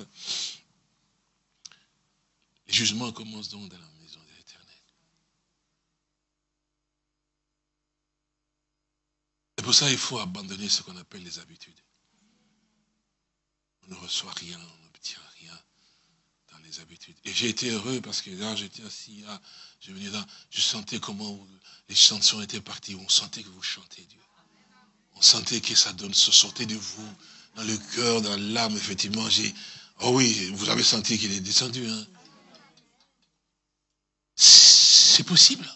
les jugements commencent donc dans la maison de l'Éternel. C'est pour ça qu'il faut abandonner ce qu'on appelle les habitudes. On ne reçoit rien, on n'obtient rien dans les habitudes. Et j'ai été heureux parce que là, j'étais assis, là, je venais là, je sentais comment les chansons étaient parties, on sentait que vous chantez Dieu. On sentait que ça sortait de vous, dans le cœur, dans l'âme, effectivement. Oh oui, vous avez senti qu'il est descendu, hein. C'est possible.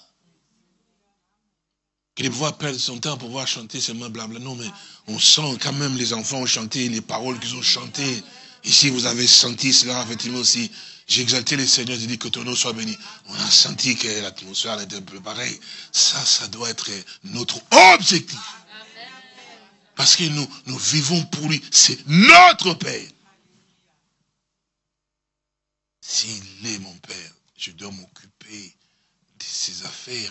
Il est pouvoir perdre son temps pour pouvoir chanter seulement blabla. Non, mais on sent quand même les enfants ont chanté, les paroles qu'ils ont chantées. Ici, vous avez senti cela, effectivement aussi. J'ai exalté le Seigneur, j'ai dit que ton nom soit béni. On a senti que l'atmosphère était un peu pareille. Ça doit être notre objectif. Parce que nous vivons pour lui. C'est notre Père. S'il est mon Père, je dois m'occuper de ses affaires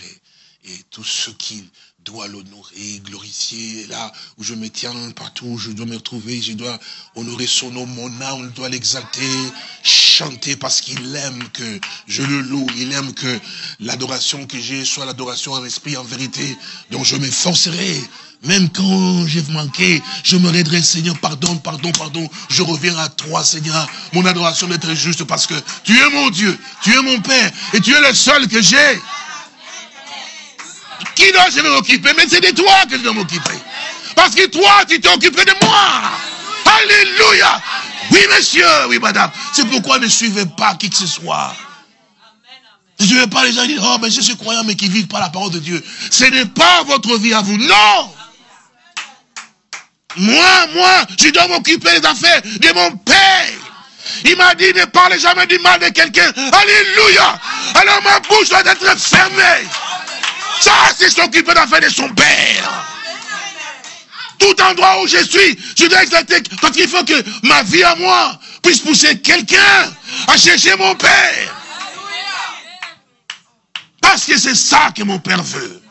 et tout ce qu'il doit l'honorer, glorifier. Et là où je me tiens, partout où je dois me retrouver, je dois honorer son nom, mon âme doit l'exalter, chanter parce qu'il aime que je le loue, il aime que l'adoration que j'ai soit l'adoration en esprit, en vérité. Donc je m'efforcerai. Même quand j'ai manqué, je me redresse, Seigneur, pardon, je reviens à toi, Seigneur. Mon adoration est très juste parce que tu es mon Dieu, tu es mon Père, et tu es le seul que j'ai. Qui doit je vais m'occuper? Mais c'est de toi que je dois m'occuper. Parce que toi, tu t'es occupé de moi. Alléluia. Oui, monsieur, oui, madame. C'est pourquoi ne suivez pas qui que ce soit. Ne suivez pas les gens qui disent, oh, mais je suis croyant, mais qui vivent par la parole de Dieu. Ce n'est pas votre vie à vous. Non. Moi, je dois m'occuper des affaires de mon Père. Il m'a dit, ne parlez jamais du mal de quelqu'un. Alléluia. Alors ma bouche doit être fermée. Ça, c'est s'occuper d'affaires de son père. Tout endroit où je suis, je dois exalter. Parce qu'il faut que ma vie à moi puisse pousser quelqu'un à chercher mon père. Parce que c'est ça que mon père veut.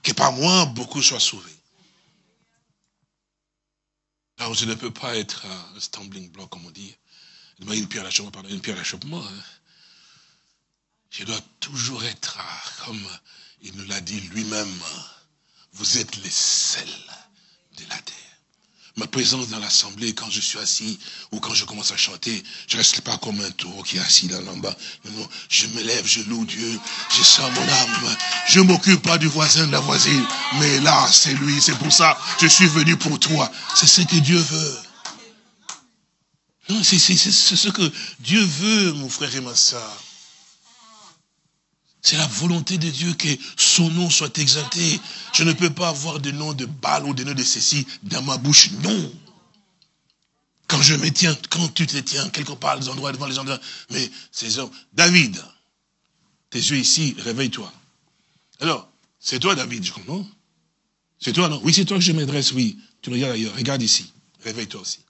Que par moi, beaucoup soient sauvés. Alors je ne peux pas être un stumbling block, comme on dit. Une pierre d'achoppement. Je dois toujours être, comme il nous l'a dit lui-même, vous êtes les sels de la terre. Ma présence dans l'assemblée, quand je suis assis ou quand je commence à chanter, je ne reste pas comme un taureau qui est assis là en bas. Non, je me lève, je loue Dieu, je sens mon âme. Je ne m'occupe pas du voisin, de la voisine, mais là, c'est lui, c'est pour ça, je suis venu pour toi. C'est ce que Dieu veut. Non, c'est ce que Dieu veut, mon frère et ma soeur. C'est la volonté de Dieu que son nom soit exalté. Je ne peux pas avoir de nom de Baal ou de nom de ceci dans ma bouche. Non. Quand je me tiens, quand tu te tiens quelque part des endroits devant les gens, mais ces hommes, David, tes yeux ici, réveille-toi. Alors, c'est toi David, je comprends, non? C'est toi, non? Oui, c'est toi que je m'adresse, oui. Tu regardes ailleurs, regarde ici. Réveille-toi aussi.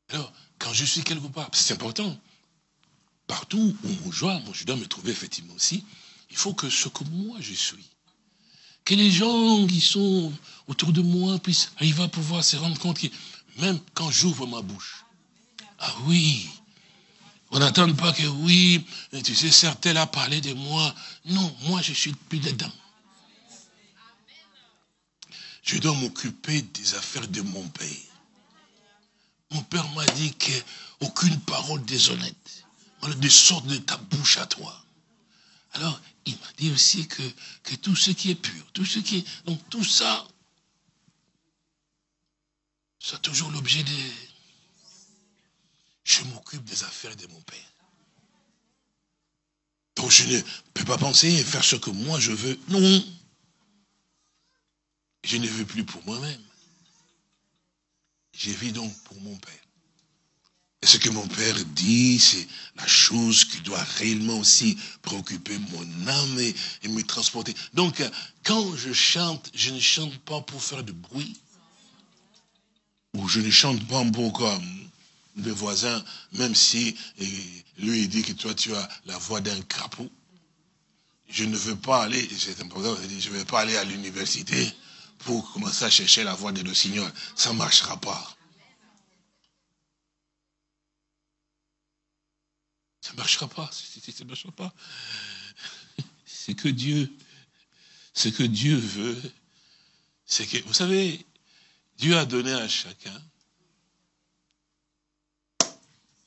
Alors, quand je suis quelque part, c'est important. Partout où je dois me trouver effectivement aussi, il faut que ce que moi je suis, que les gens qui sont autour de moi puissent arriver à pouvoir se rendre compte que même quand j'ouvre ma bouche, ah oui, on n'attend pas que oui, tu sais, certains a parlé de moi. Non, moi je suis plus dedans. Je dois m'occuper des affaires de mon père. Mon père m'a dit qu'aucune parole déshonnête ne sorte de ta bouche à toi. Alors, il m'a dit aussi que tout ce qui est pur, tout ce qui est... Donc tout ça, c'est toujours l'objet de... Je m'occupe des affaires de mon père. Donc je ne peux pas penser et faire ce que moi je veux. Non. Je ne veux plus pour moi-même. Je vis donc pour mon père. Et ce que mon père dit, c'est la chose qui doit réellement aussi préoccuper mon âme et me transporter. Donc, quand je chante, je ne chante pas pour faire du bruit. Ou je ne chante pas pour comme le voisin, même si lui il dit que toi tu as la voix d'un crapaud. Je ne veux pas aller, c'est important, je ne vais pas aller à l'université pour commencer à chercher la voix de le Seigneur. Ça ne marchera pas. Ça ne marchera pas. Ça ne marchera pas. Ce que Dieu veut, c'est que, vous savez, Dieu a donné à chacun.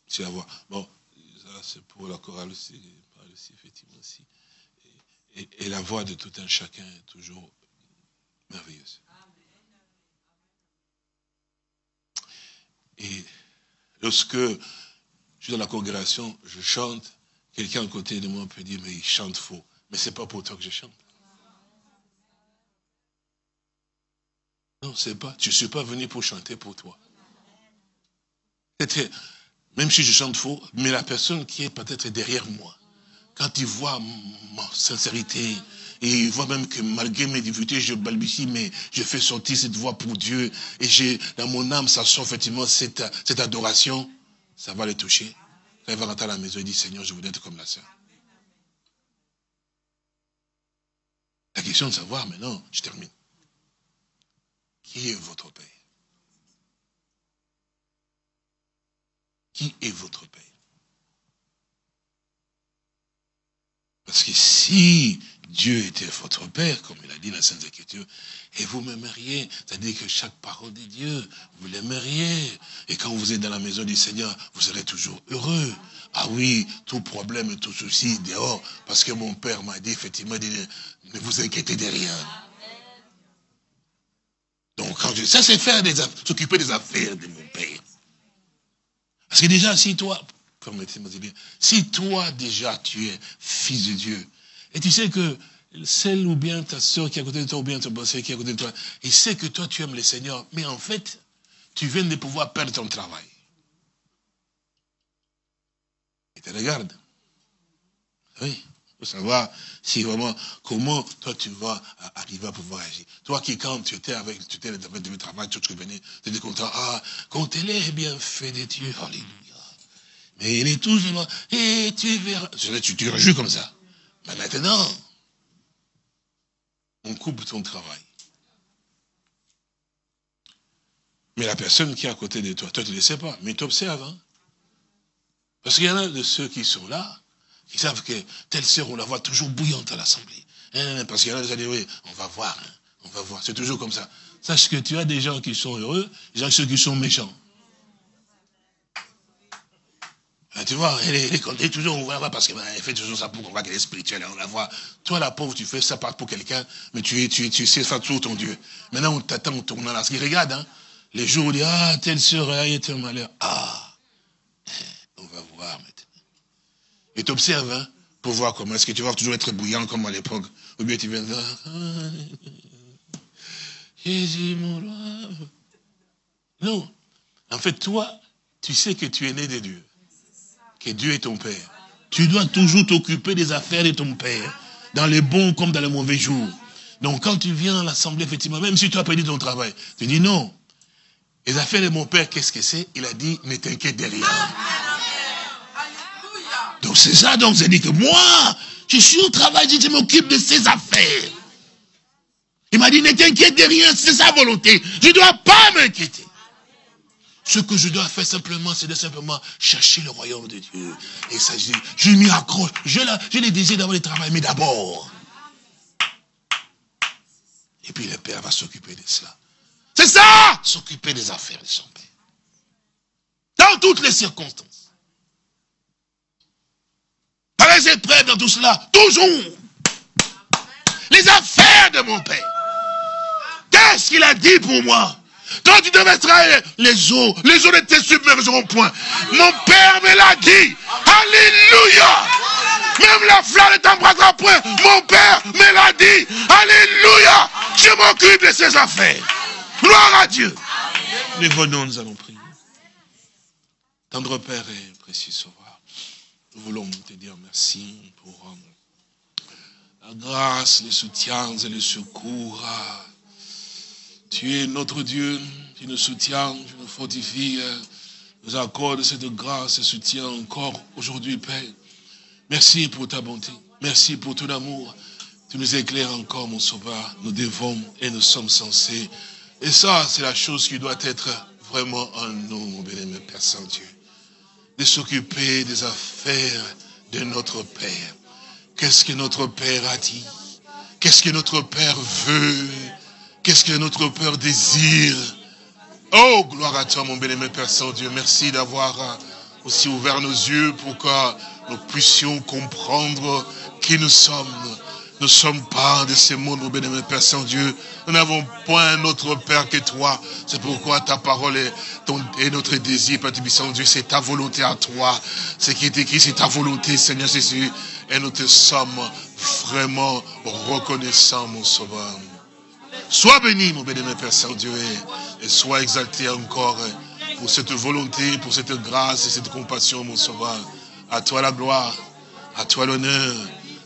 Tu vas voir. Bon, ça c'est pour la chorale aussi, effectivement aussi. Et la voix de tout un chacun est toujours merveilleuse. Et lorsque je suis dans la congrégation, je chante, quelqu'un à côté de moi peut dire, mais il chante faux. Mais ce n'est pas pour toi que je chante. Non, c'est pas. Je ne suis pas venu pour chanter pour toi. Même si je chante faux, mais la personne qui est peut-être derrière moi, quand il voit ma sincérité, et il voit même que malgré mes difficultés, je balbutie, mais je fais sortir cette voix pour Dieu, et dans mon âme, ça sort effectivement cette adoration, ça va le toucher. Quand il va rentrer à la maison, il dit, Seigneur, je voudrais être comme la sœur. La question de savoir, maintenant, je termine. Qui est votre Père? Qui est votre Père? Parce que si Dieu était votre Père, comme il a dit dans la Sainte Écriture, et vous m'aimeriez, c'est-à-dire que chaque parole de Dieu, vous l'aimeriez. Et quand vous êtes dans la maison du Seigneur, vous serez toujours heureux. Ah oui, tout problème, tout souci, dehors, parce que mon Père m'a dit, effectivement, ne vous inquiétez de rien. Donc, ça c'est s'occuper des affaires de mon Père. Parce que déjà, si toi, permettez-moi de dire, si toi déjà tu es fils de Dieu, et tu sais que celle ou bien ta soeur qui est à côté de toi, ou bien ton boss qui est à côté de toi, il sait que toi tu aimes le Seigneur, mais en fait, tu viens de pouvoir perdre ton travail. Et te regarde. Oui, il faut savoir si vraiment, comment toi tu vas arriver à pouvoir agir. Toi qui, quand tu étais avec le travail, tout ce que venait, tu étais content, comptez les bienfaits de Dieu, alléluia. Mais il est toujours là, et tu verras. Tu te réjouis comme ça. Mais maintenant, on coupe ton travail. Mais la personne qui est à côté de toi, toi tu ne le sais pas, mais tu observes. Hein? Parce qu'il y en a de ceux qui sont là, qui savent que telle sœur, on la voit toujours bouillante à l'assemblée. Parce qu'il y en a qui disent, oui, on va voir, c'est toujours comme ça. Sache que tu as des gens qui sont heureux, des gens ceux qui sont méchants. Tu vois, elle est toujours, on va parce qu'elle fait toujours ça pour qu'on voit qu'elle est spirituelle, on la voit. Toi, la pauvre, tu fais ça pour quelqu'un, mais tu sais faire toujours ton Dieu. Maintenant, on t'attend, on tourne là. Ce qui regarde, hein, les jours où on dit, telle sœur a été un malheur. On va voir maintenant. Et tu observes, hein, pour voir comment. Est-ce que tu vas toujours être bouillant comme à l'époque, ou bien tu viens dire, Jésus, mon roi. Non. En fait, toi, tu sais que tu es né de Dieu. Que Dieu est ton Père. Tu dois toujours t'occuper des affaires de ton Père, dans les bons comme dans les mauvais jours. Donc quand tu viens à l'assemblée, effectivement, même si tu as perdu ton travail, tu dis non. Les affaires de mon Père, qu'est-ce que c'est? Il a dit, ne t'inquiète de rien. Donc c'est ça, donc c'est dit que moi, je suis au travail, je m'occupe de ses affaires. Il m'a dit, ne t'inquiète de rien, c'est sa volonté. Je ne dois pas m'inquiéter. Ce que je dois faire simplement, c'est de simplement chercher le royaume de Dieu. Et ça, je m'y accroche. J'ai le désir d'avoir le travail, mais d'abord. Et puis le Père va s'occuper de cela. C'est ça, s'occuper des affaires de son Père. Dans toutes les circonstances. Par les épreuves, dans tout cela, toujours. Les affaires de mon Père. Qu'est-ce qu'il a dit pour moi? Quand tu devais travailler, les eaux ne te submergeront point. Mon Père me l'a dit. Alléluia. Même la flamme ne t'embrassera point. Mon Père me l'a dit. Alléluia. Je m'occupe de ses affaires. Gloire à Dieu. Les venons, nous allons prier. Tendre Père et précieux Sauveur, nous voulons te dire merci pour la grâce, le soutien et le secours. Tu es notre Dieu, tu nous soutiens, tu nous fortifies, nous accordes cette grâce et soutien encore aujourd'hui, Père. Merci pour ta bonté, merci pour ton amour. Tu nous éclaires encore, mon Sauveur. Nous devons et nous sommes censés. Et ça, c'est la chose qui doit être vraiment en nous, mon bien-aimé Père Saint-Dieu. De s'occuper des affaires de notre Père. Qu'est-ce que notre Père a dit? Qu'est-ce que notre Père veut? Qu'est-ce que notre Père désire? Oh, gloire à toi, mon bien-aimé Père Saint-Dieu. Merci d'avoir aussi ouvert nos yeux pour que nous puissions comprendre qui nous sommes. Nous ne sommes pas de ce monde, mon bien-aimé Père Saint-Dieu. Nous n'avons point un autre Père que toi. C'est pourquoi ta parole est notre désir, Père Saint-Dieu. C'est ta volonté à toi. Ce qui est écrit, c'est ta volonté, Seigneur Jésus. Et nous te sommes vraiment reconnaissants, mon Sauveur. Sois béni, mon bien-aimé Père Saint-Dieu, et sois exalté encore pour cette volonté, pour cette grâce et cette compassion, mon Sauveur. À toi la gloire, à toi l'honneur,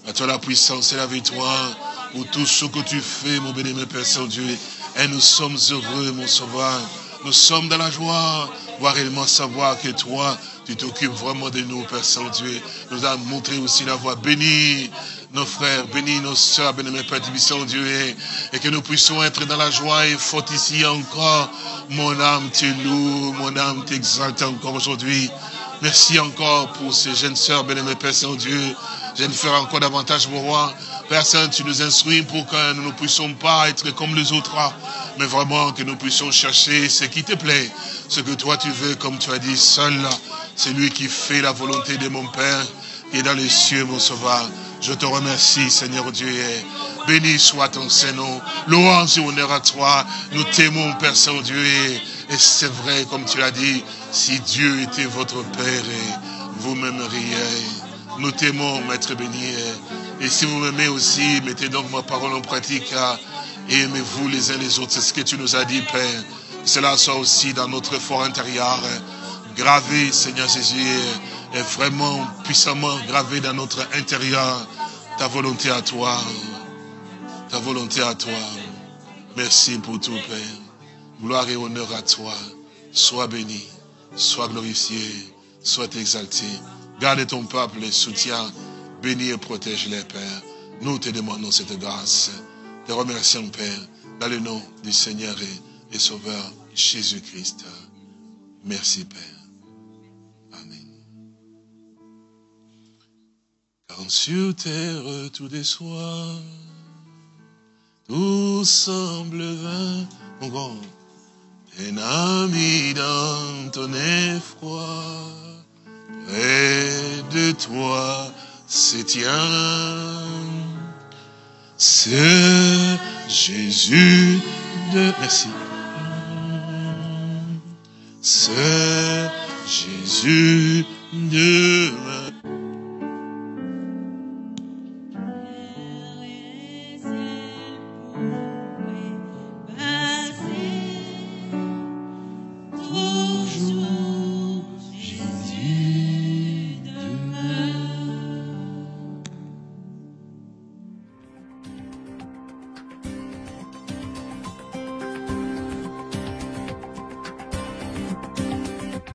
à toi la puissance et la victoire, pour tout ce que tu fais, mon bien-aimé Père Saint-Dieu. Et nous sommes heureux, mon Sauveur. Nous sommes dans la joie, voir réellement savoir que toi, tu t'occupes vraiment de nous, Père Saint-Dieu. Nous as montré aussi la voie. Bénis nos frères, bénis nos sœurs, bien-aimés Père Saint-Dieu, et que nous puissions être dans la joie et fortifier encore. Mon âme te loue, mon âme t'exalte encore aujourd'hui. Merci encore pour ces jeunes sœurs, bien-aimés Père Saint-Dieu. Jeunes frères encore davantage, mon roi. Père Saint, tu nous instruis pour que nous ne puissions pas être comme les autres, mais vraiment que nous puissions chercher ce qui te plaît, ce que toi tu veux, comme tu as dit, seul, c'est lui qui fait la volonté de mon Père, qui est dans les cieux, mon Sauveur. Je te remercie, Seigneur Dieu, et béni soit ton Saint-Nom. Louange et honneur à toi. Nous t'aimons, Père Saint-Dieu, et c'est vrai, comme tu l'as dit, si Dieu était votre Père, vous m'aimeriez. Nous t'aimons, Maître béni, et si vous m'aimez aussi, mettez donc ma parole en pratique, et aimez-vous les uns les autres. C'est ce que tu nous as dit, Père. Que cela soit aussi dans notre fort intérieur, gravé, Seigneur Jésus, est vraiment puissamment gravé dans notre intérieur. Ta volonté à toi. Ta volonté à toi. Merci pour tout, Père. Gloire et honneur à toi. Sois béni, sois glorifié, sois exalté. Garde ton peuple et soutiens. Bénis et protège-les, Père. Nous te demandons cette grâce. Te remercions, Père, dans le nom du Seigneur et Sauveur Jésus-Christ. Merci, Père. Amen. Quand sur terre tout déçoit, tout semble vain, mon grand, un ami dans ton effroi, près de toi se tient. C'est Jésus de... Merci. C'est Jésus de...